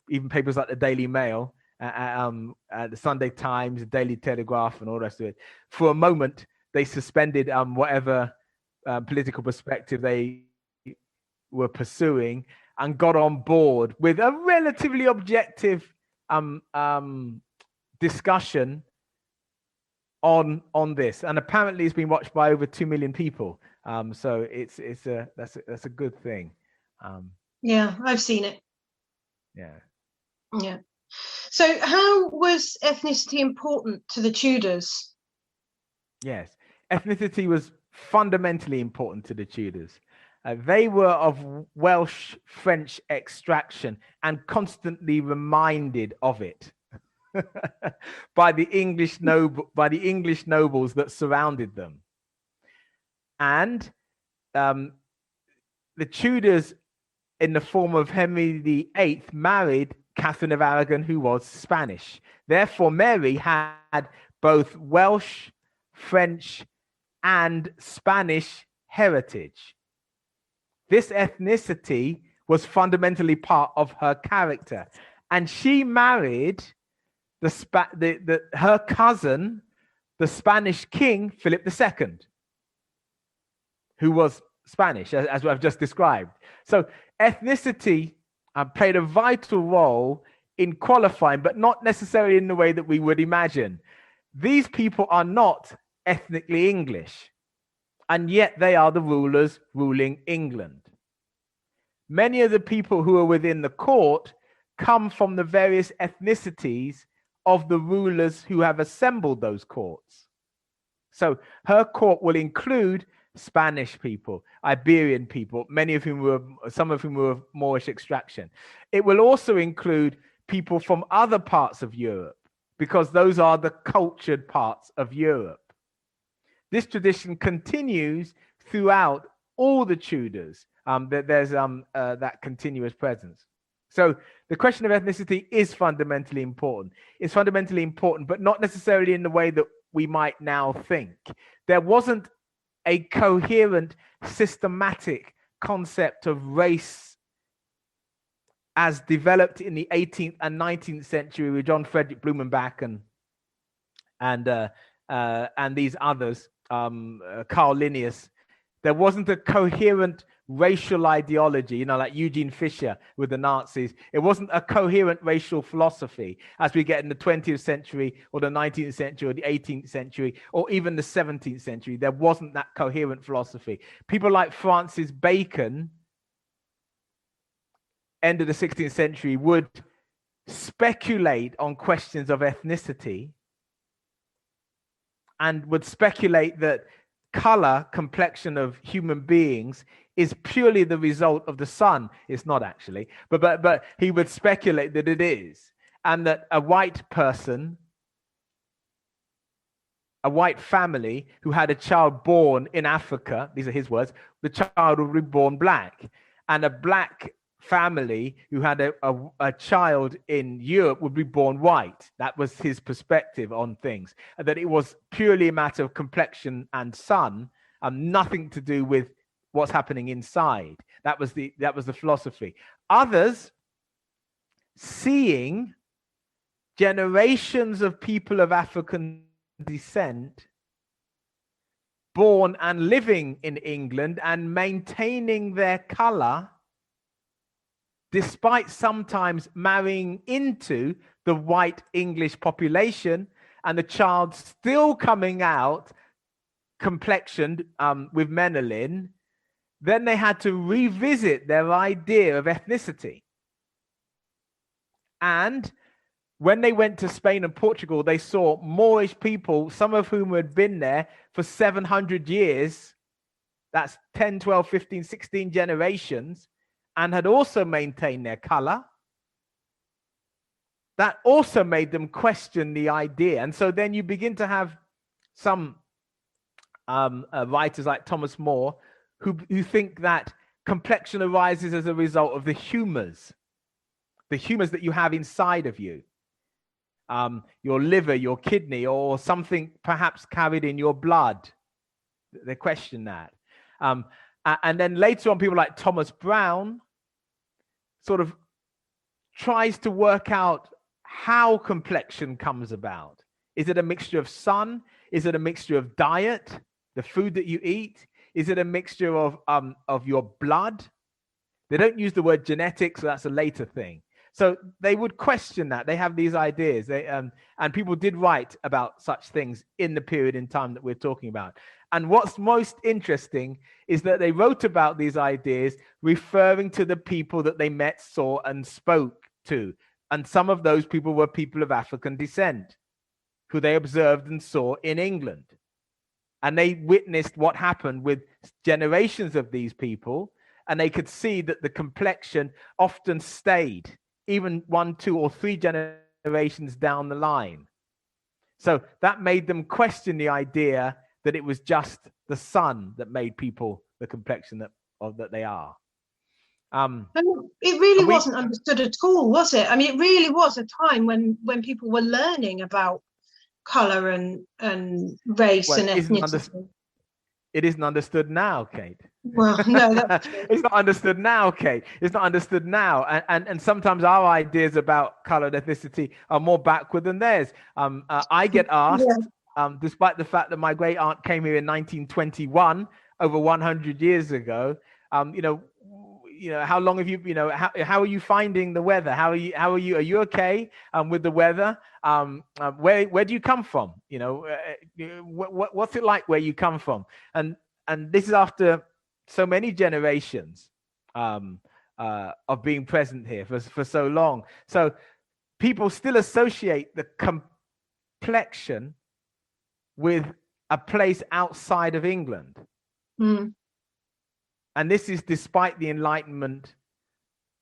Speaker 3: Even papers like the Daily Mail, the Sunday Times, the Daily Telegraph, and all the rest of it. For a moment, they suspended whatever political perspective they were pursuing and got on board with a relatively objective discussion on this. And apparently, it's been watched by over 2 million people. So that's a good thing.
Speaker 2: Yeah, I've seen it.
Speaker 3: Yeah.
Speaker 2: So how was ethnicity important to the Tudors?
Speaker 3: Yes, ethnicity was fundamentally important to the Tudors. They were of Welsh French extraction and constantly reminded of it by the English nobles that surrounded them. And the Tudors, in the form of Henry VIII, married Catherine of Aragon, who was Spanish. Therefore, Mary had both Welsh, French, and Spanish heritage. This ethnicity was fundamentally part of her character. And she married her cousin, the Spanish king, Philip II, who was Spanish, as I've just described. So ethnicity played a vital role in qualifying, but not necessarily in the way that we would imagine. These people are not ethnically English, and yet they are the rulers ruling England. many of the people who are within the court come from the various ethnicities of the rulers who have assembled those courts. So her court will include Spanish people, Iberian people, some of whom were of Moorish extraction. It will also include people from other parts of Europe, because those are the cultured parts of Europe. This tradition continues throughout all the Tudors. There's that continuous presence. So the question of ethnicity is fundamentally important. It's fundamentally important, but not necessarily in the way that we might now think. There wasn't a coherent, systematic concept of race as developed in the 18th and 19th century with John Frederick Blumenbach and these others, Carl Linnaeus. There wasn't a coherent racial ideology, like Eugene Fischer with the Nazis. It wasn't a coherent racial philosophy as we get in the 20th century or the 19th century or the 18th century or even the 17th century. There wasn't that coherent philosophy. People like Francis Bacon, end of the 16th century, would speculate on questions of ethnicity and would speculate that color, complexion of human beings is purely the result of the sun. It's not actually, but he would speculate that it is, and that a white person, a white family who had a child born in Africa, these are his words, the child would be born black, and a black family who had a child in Europe would be born white. That was his perspective on things, and that it was purely a matter of complexion and sun, and nothing to do with what's happening inside. That was the philosophy. Others, seeing generations of people of African descent born and living in England and maintaining their color, despite sometimes marrying into the white English population, and the child still coming out complexioned with melanin, then they had to revisit their idea of ethnicity. And when they went to Spain and Portugal, they saw Moorish people, some of whom had been there for 700 years, that's 10, 12, 15, 16 generations, and had also maintained their color. That also made them question the idea. And so then you begin to have some writers like Thomas More who think that complexion arises as a result of the humors that you have inside of you, your liver, your kidney, or something perhaps carried in your blood. They question that. And then later on, people like Thomas Brown sort of tries to work out how complexion comes about. Is it a mixture of sun? Is it a mixture of diet, the food that you eat? Is it a mixture of your blood? They don't use the word genetics, so that's a later thing. So they would question that. They have these ideas. And people did write about such things in the period in time that we're talking about. And what's most interesting is that they wrote about these ideas referring to the people that they met, saw, and spoke to. And some of those people were people of African descent who they observed and saw in England. And they witnessed what happened with generations of these people. And they could see that the complexion often stayed, even 1, 2, or 3 generations down the line. So that made them question the idea that it was just the sun that made people the complexion that they are.
Speaker 2: It really wasn't understood at all, was it? I mean, it really was a time when people were learning about colour and race and ethnicity.
Speaker 3: It isn't understood now, Kate.
Speaker 2: Well, no, that's true.
Speaker 3: It's not understood now, Kate. It's not understood now. And sometimes our ideas about colour and ethnicity are more backward than theirs. I get asked, despite the fact that my great aunt came here in 1921, over 100 years ago, how long have you, how are you finding the weather? Are you okay with the weather? Where do you come from? What's it like where you come from? And this is after so many generations of being present here for so long. So people still associate the complexion with a place outside of England.
Speaker 2: Mm.
Speaker 3: And this is despite the Enlightenment,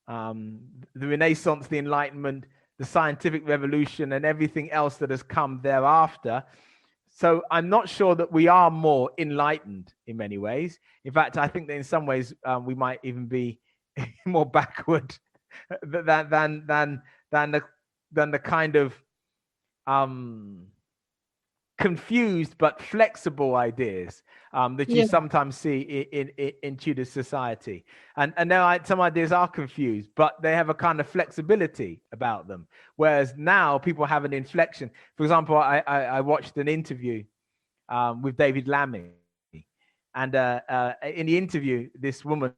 Speaker 3: the Renaissance, the Enlightenment, the scientific revolution, and everything else that has come thereafter. So I'm not sure that we are more enlightened in many ways. In fact, I think that in some ways we might even be more backward than the kind of confused but flexible ideas that you sometimes see in Tudor society. And now some ideas are confused, but they have a kind of flexibility about them. Whereas now people have an inflection. For example, I watched an interview with David Lammy. And in the interview, this woman,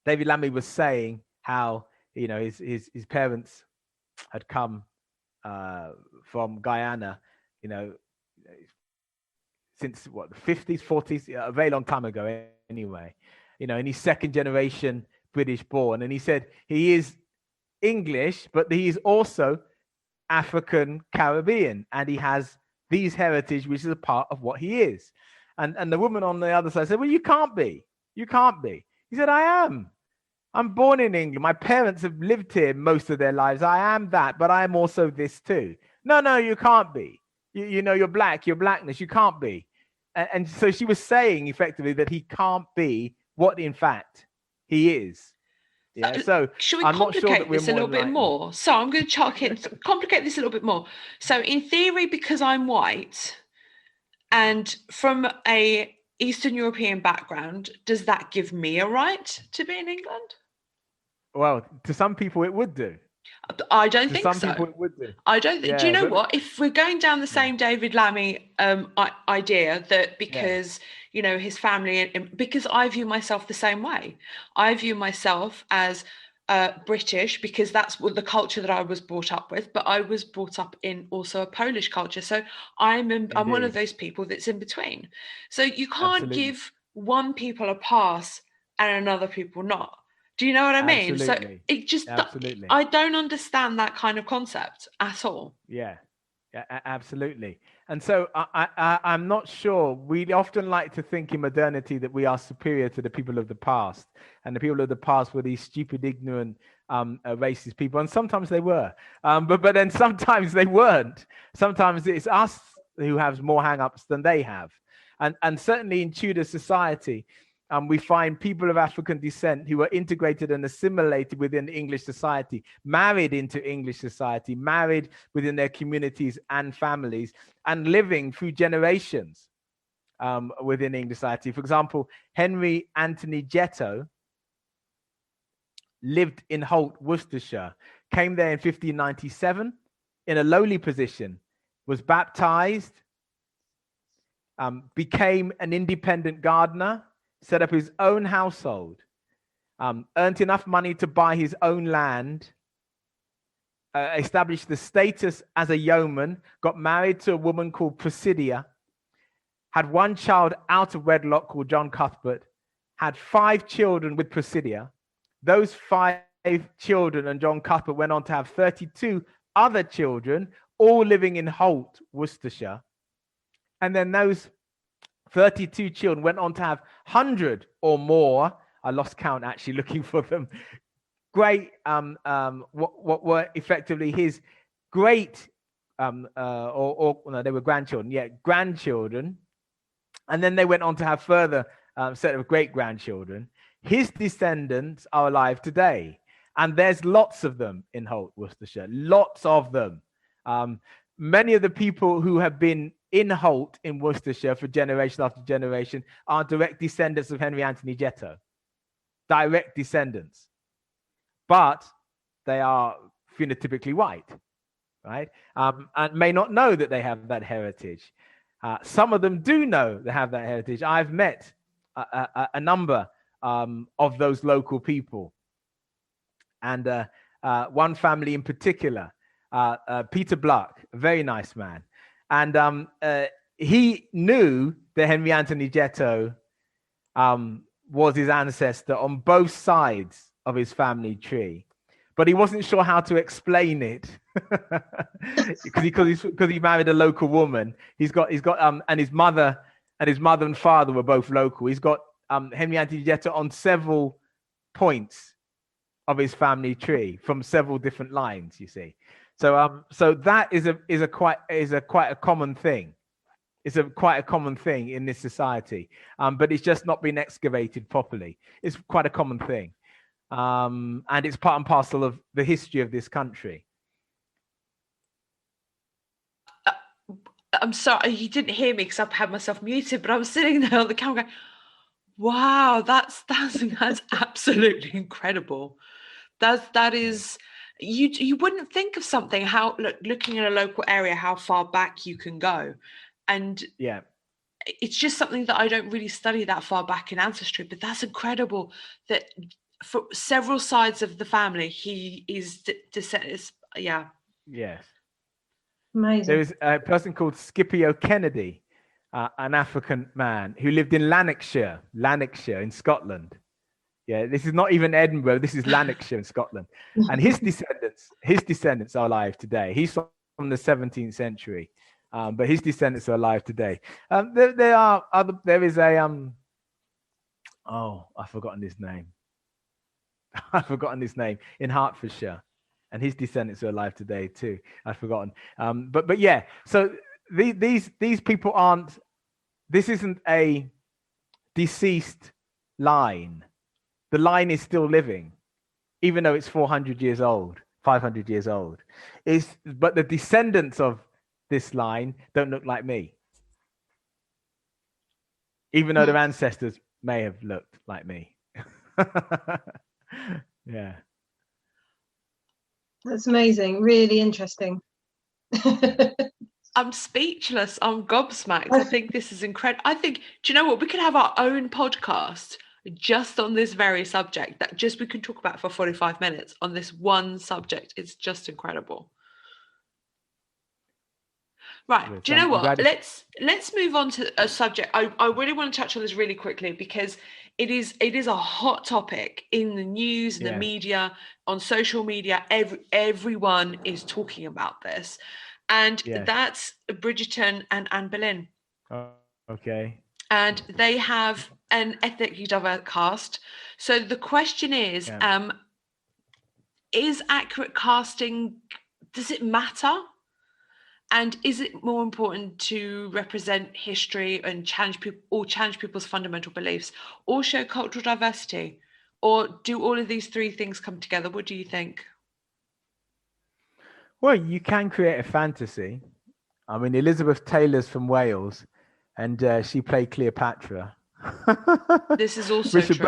Speaker 3: David Lammy, was saying how, his parents had come from Guyana, since the 50s, 40s, a very long time ago anyway, and he's second generation British born. And he said he is English, but he is also African Caribbean, and he has these heritage, which is a part of what he is. And the woman on the other side said, well, you can't be. He said, I am. I'm born in England. My parents have lived here most of their lives. I am that, but I am also this too. No, you can't be. You're black, your blackness, you can't be. And so she was saying effectively that he can't be what in fact he is. Yeah. So
Speaker 1: should we complicate this a little bit more? So I'm going to complicate this a little bit more. So in theory, because I'm white and from a Eastern European background, does that give me a right to be in England?
Speaker 3: Well, to some people it would do.
Speaker 1: I don't think so.
Speaker 3: Some people it would do.
Speaker 1: I don't think. Do you know what? If we're going down the same David Lammy idea, that because his family, because I view myself the same way. I view myself as British because that's the culture that I was brought up with. But I was brought up in also a Polish culture, so I'm one of those people that's in between. So you can't give one people a pass and another people not. Do you know what I mean?
Speaker 3: Absolutely.
Speaker 1: So it just, I don't understand that kind of concept at all.
Speaker 3: Yeah, absolutely. And so I'm not sure. We often like to think in modernity that we are superior to the people of the past. And the people of the past were these stupid, ignorant, racist people. And sometimes they were. But then sometimes they weren't. Sometimes it's us who have more hang-ups than they have. And certainly in Tudor society, we find people of African descent who were integrated and assimilated within English society, married into English society, married within their communities and families, and living through generations within English society. For example, Henry Anthony Jetto lived in Holt, Worcestershire, came there in 1597 in a lowly position, was baptized, became an independent gardener, set up his own household, earned enough money to buy his own land, established the status as a yeoman, got married to a woman called Presidia, had one child out of wedlock called John Cuthbert, had 5 children with Presidia. Those 5 children and John Cuthbert went on to have 32 other children, all living in Holt, Worcestershire. And then those 32 children went on to have 100 or more. I lost count actually looking for them. Great, what were effectively his great, no, they were grandchildren. Yeah, grandchildren. And then they went on to have further set of great grandchildren. His descendants are alive today. And there's lots of them in Holt, Worcestershire. Lots of them. Many of the people who have been in Holt in Worcestershire for generation after generation are direct descendants of Henry Anthony Jetto. Direct descendants. But they are phenotypically white, right? And may not know that they have that heritage. Some of them do know they have that heritage. I've met a number of those local people. And one family in particular, Peter Bluck, a very nice man. And he knew that Henry Anthony Jetto was his ancestor on both sides of his family tree, but he wasn't sure how to explain it because he married a local woman. He's got and his mother and father were both local. He's got Henrietta on several points of his family tree from several different lines. You see, so that is quite a common thing. It's quite a common thing in this society, but it's just not been excavated properly. It's quite a common thing. And it's part and parcel of the history of this country.
Speaker 1: I'm sorry, you didn't hear me because I had myself muted, but I was sitting there on the camera going, wow, that's absolutely incredible. That is, you wouldn't think of something, how looking in a local area, how far back you can go. And
Speaker 3: yeah, it's
Speaker 1: just something that I don't really study that far back in ancestry, but that's incredible that for several sides of the family, he is descended. Yeah.
Speaker 3: Yes.
Speaker 2: Amazing.
Speaker 3: There is a person called Scipio Kennedy, an African man who lived in Lanarkshire in Scotland. Yeah, this is not even Edinburgh. This is Lanarkshire in Scotland, and his descendants are alive today. He's from the 17th century, but his descendants are alive today. There is a I've forgotten his name. I've forgotten his name, in Hertfordshire, and his descendants are alive today too. I've forgotten. But yeah, so these people aren't. This isn't a deceased line. The line is still living, even though it's 400 years old, 500 years old. But the descendants of this line don't look like me, even though their ancestors may have looked like me. Yeah,
Speaker 2: that's amazing. Really interesting.
Speaker 1: I'm speechless. I'm gobsmacked. I think this is incredible. I think, do you know what? We could have our own podcast just on this very subject, that just we can talk about for 45 minutes on this one subject. It's just incredible. Right. Do you know what? Let's move on to a subject. I really want to touch on this really quickly because it is a hot topic in the news, in the media, on social media. Everyone is talking about this. And that's Bridgerton and Anne Boleyn.
Speaker 3: Oh, okay.
Speaker 1: And they have an ethnically diverse cast. So the question is accurate casting, does it matter? And is it more important to represent history and challenge people's fundamental beliefs, or show cultural diversity? Or do all of these three things come together? What do you think?
Speaker 3: Well, you can create a fantasy. I mean, Elizabeth Taylor's from Wales, and she played Cleopatra.
Speaker 1: This is also
Speaker 3: Richard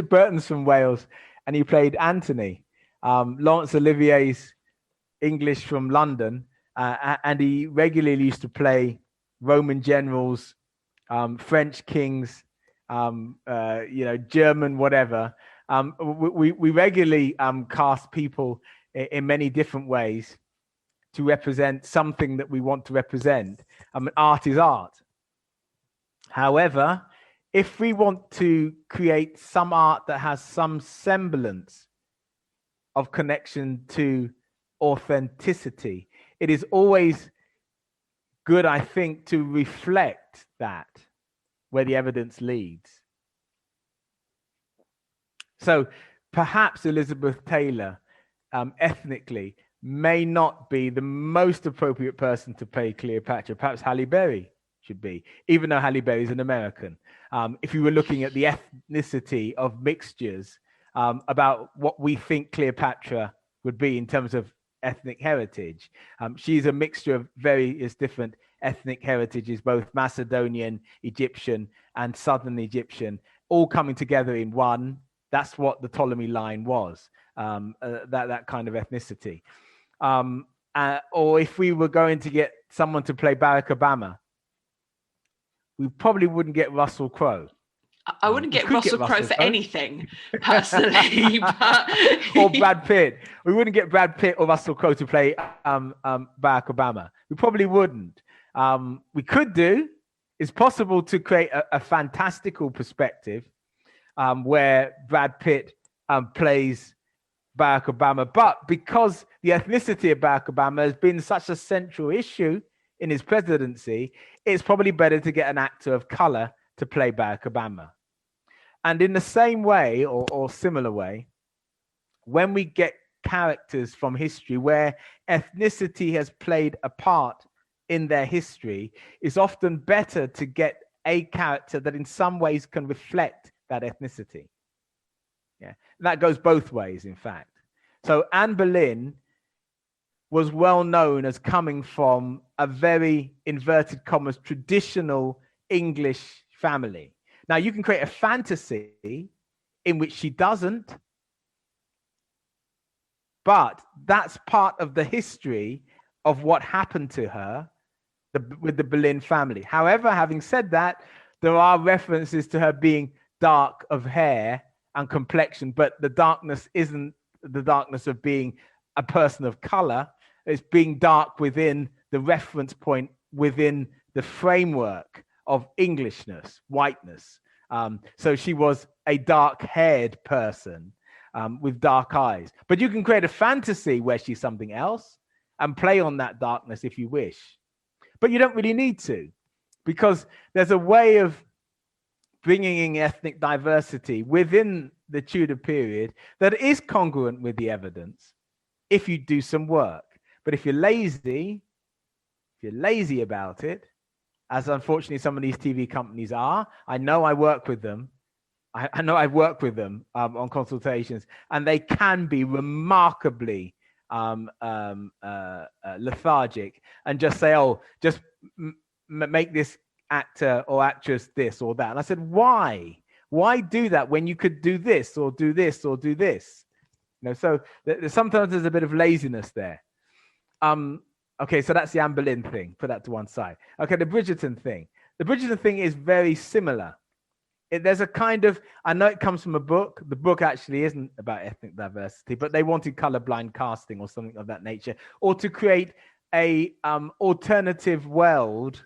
Speaker 3: Burton's from Wales, and he played Anthony. Laurence Olivier's English from London, and he regularly used to play Roman generals, French kings, German whatever. We regularly cast people in many different ways to represent something that we want to represent. Art is art. However, if we want to create some art that has some semblance of connection to authenticity, it is always good, I think, to reflect that where the evidence leads. So perhaps Elizabeth Taylor, ethnically, may not be the most appropriate person to play Cleopatra. Perhaps Halle Berry should be, even though Halle Berry is an American. If you were looking at the ethnicity of mixtures about what we think Cleopatra would be in terms of ethnic heritage, she's a mixture of various different ethnic heritages, both Macedonian, Egyptian, and Southern Egyptian, all coming together in one. That's what the Ptolemy line was, that kind of ethnicity. Or if we were going to get someone to play Barack Obama, we probably wouldn't get Russell Crowe.
Speaker 1: I wouldn't get Russell Crowe for anything, personally.
Speaker 3: Or Brad Pitt. We wouldn't get Brad Pitt or Russell Crowe to play Barack Obama. We probably wouldn't. We could do. It's possible to create a fantastical perspective where Brad Pitt plays Barack Obama. But because the ethnicity of Barack Obama has been such a central issue in his presidency, it's probably better to get an actor of color to play Barack Obama. And in the same way, or similar way, when we get characters from history where ethnicity has played a part in their history, it's often better to get a character that in some ways can reflect that ethnicity. Yeah, that goes both ways, in fact. So Anne Boleyn was well known as coming from a very, inverted commas, traditional English family. Now, you can create a fantasy in which she doesn't, but that's part of the history of what happened to her with the Boleyn family. However, having said that, there are references to her being dark of hair and complexion, but the darkness isn't the darkness of being a person of color. It's being dark within the reference point, within the framework of Englishness, whiteness. So she was a dark-haired person with dark eyes. But you can create a fantasy where she's something else and play on that darkness if you wish. But you don't really need to, because there's a way of bringing in ethnic diversity within the Tudor period that is congruent with the evidence if you do some work. But if you're lazy about it, as unfortunately some of these TV companies are, I know I work with them. I know I've worked with them on consultations, and they can be remarkably lethargic and just say, oh, just make this actor or actress this or that. And I said, why? Why do that when you could do this or do this or do this? You know, so sometimes there's a bit of laziness there. Okay, so that's the Anne Boleyn thing. Put that to one side. Okay, the Bridgerton thing. The Bridgerton thing is very similar. There's a kind of, I know it comes from a book. The book actually isn't about ethnic diversity, but they wanted colorblind casting or something of that nature, or to create a alternative world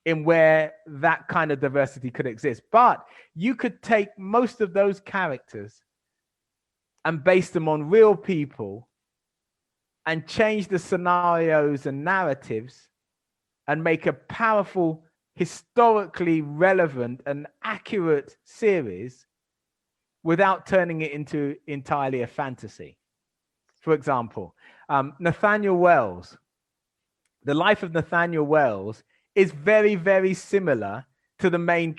Speaker 3: in where that kind of diversity could exist. But you could take most of those characters and base them on real people and change the scenarios and narratives and make a powerful, historically relevant and accurate series without turning it into entirely a fantasy. For example, Nathaniel Wells. The life of Nathaniel Wells is very, very similar to the main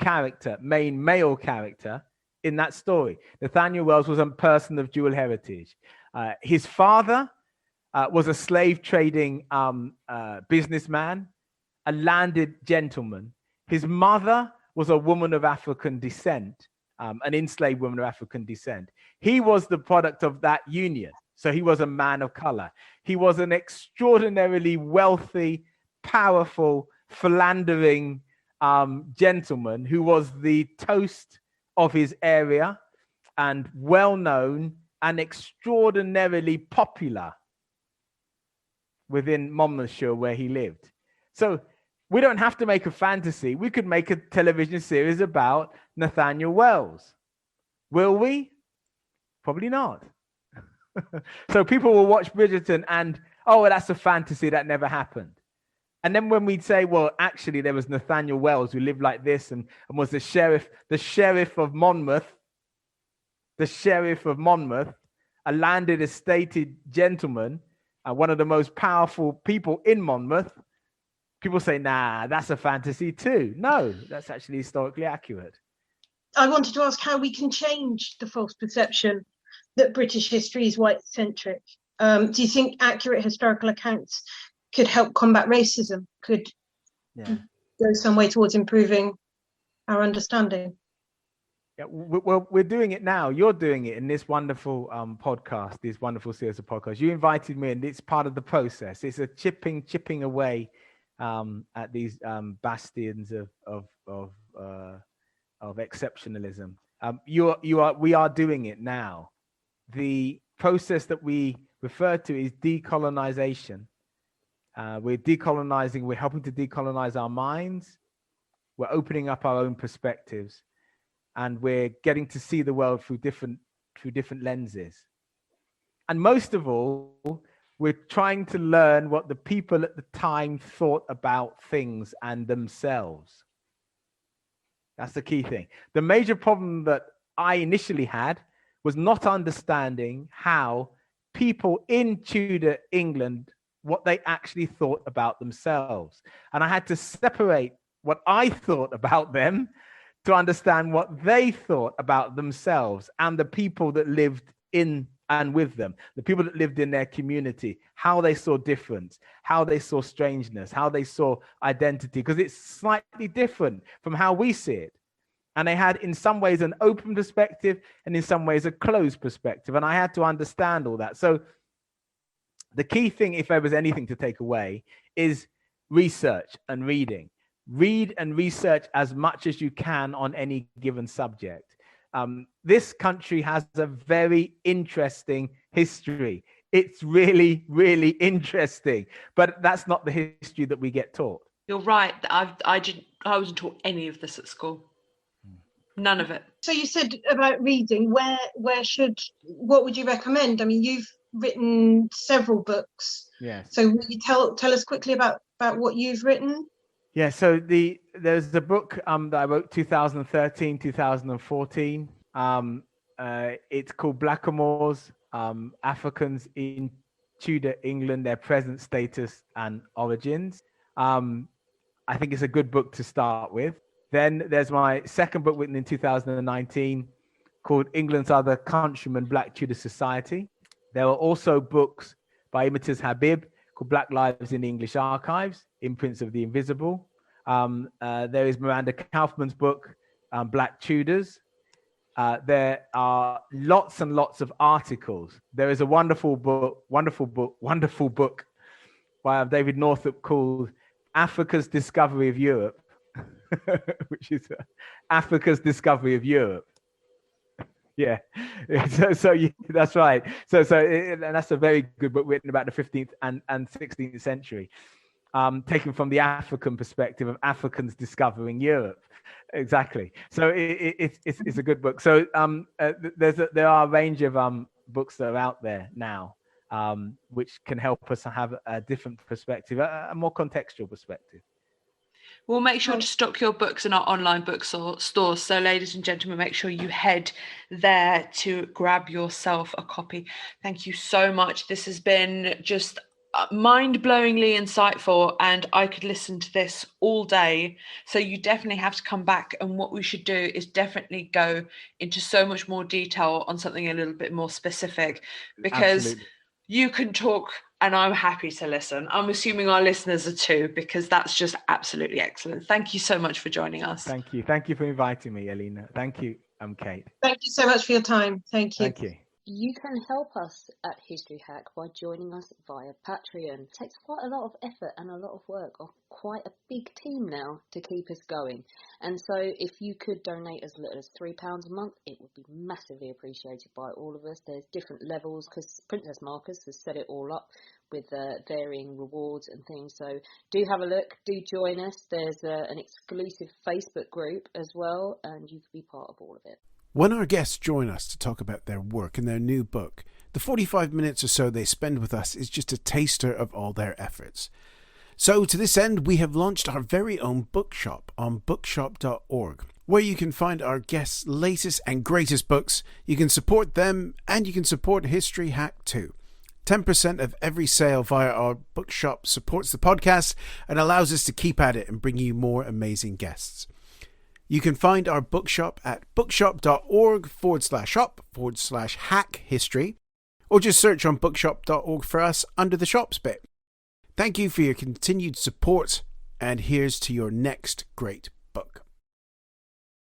Speaker 3: male character in that story. Nathaniel Wells was a person of dual heritage. His father was a slave trading businessman, a landed gentleman. His mother was a woman of African descent, an enslaved woman of African descent. He was the product of that union. So he was a man of color. He was an extraordinarily wealthy, powerful, philandering gentleman who was the toast of his area and well-known and extraordinarily popular within Monmouthshire where he lived. So we don't have to make a fantasy. We could make a television series about Nathaniel Wells. Will we? Probably not. So people will watch Bridgerton and, oh, that's a fantasy that never happened. And then when we say, well, actually, there was Nathaniel Wells who lived like this and was the sheriff of Monmouth, a landed estated gentleman, one of the most powerful people in Monmouth, people say, nah, that's a fantasy too. No, that's actually historically accurate.
Speaker 2: I wanted to ask how we can change the false perception that British history is white-centric. Do you think accurate historical accounts could help combat racism, could go some way towards improving our understanding?
Speaker 3: Yeah, well, we're doing it now. You're doing it in this wonderful podcast, this wonderful series of podcasts. You invited me, and it's part of the process. It's a chipping away at these bastions of exceptionalism. We are doing it now. The process that we refer to is decolonization. We're decolonizing. We're helping to decolonize our minds. We're opening up our own perspectives. And we're getting to see the world through different through different lenses. And most of all, we're trying to learn what the people at the time thought about things and themselves. That's the key thing. The major problem that I initially had was not understanding how people in Tudor England, what they actually thought about themselves. And I had to separate what I thought about them to understand what they thought about themselves and the people that lived in and with them, the people that lived in their community, how they saw difference, how they saw strangeness, how they saw identity, because it's slightly different from how we see it. And they had in some ways an open perspective and in some ways a closed perspective. And I had to understand all that. So the key thing, if there was anything to take away, is research and reading. Read and research as much as you can on any given subject. This country has a very interesting history. It's really, really interesting, but that's not the history that we get taught.
Speaker 1: You're right. I wasn't taught any of this at school. None of it.
Speaker 2: So you said about reading. What would you recommend? I mean, you've written several books.
Speaker 3: Yes.
Speaker 2: So will you tell us quickly about what you've written? Yeah,
Speaker 3: so there's the book that I wrote 2013, 2014. It's called Blackamoors, Africans in Tudor England, Their Present Status and Origins. I think it's a good book to start with. Then there's my second book written in 2019 called England's Other Countrymen, Black Tudor Society. There are also books by Imtiaz Habib called Black Lives in the English Archives, Imprints of the Invisible. There is Miranda Kaufman's book, Black Tudors. There are lots and lots of articles. There is a wonderful book by David Northup called Africa's Discovery of Europe, which is Africa's Discovery of Europe. Yeah, that's right. And that's a very good book written about the 15th and 16th century, taken from the African perspective of Africans discovering Europe. Exactly. So it's a good book. So there are a range of books that are out there now, which can help us have a different perspective, a more contextual perspective.
Speaker 1: We'll make sure to stock your books in our online stores. So ladies and gentlemen, make sure you head there to grab yourself a copy. Thank you so much. This has been just mind-blowingly insightful, and I could listen to this all day. So you definitely have to come back, and what we should do is definitely go into so much more detail on something a little bit more specific, because Absolutely. You can talk and I'm happy to listen. I'm assuming our listeners are too, because that's just absolutely excellent. Thank you so much for joining us.
Speaker 3: Thank you for inviting me, Alina. Thank you, Kate.
Speaker 2: Thank you so much for your time. Thank you.
Speaker 3: Thank you.
Speaker 4: You can help us at History Hack by joining us via Patreon. It takes quite a lot of effort and a lot of work of quite a big team now to keep us going. And so if you could donate as little as £3 a month, it would be massively appreciated by all of us. There's different levels because Princess Marcus has set it all up with varying rewards and things. So do have a look, do join us. There's an exclusive Facebook group as well, and you can be part of all of it.
Speaker 5: When our guests join us to talk about their work and their new book, the 45 minutes or so they spend with us is just a taster of all their efforts. So to this end, we have launched our very own bookshop on bookshop.org, where you can find our guests' latest and greatest books. You can support them and you can support History Hack too. 10% of every sale via our bookshop supports the podcast and allows us to keep at it and bring you more amazing guests. You can find our bookshop at bookshop.org/shop/hack history, or just search on bookshop.org for us under the shops bit. Thank you for your continued support, and here's to your next great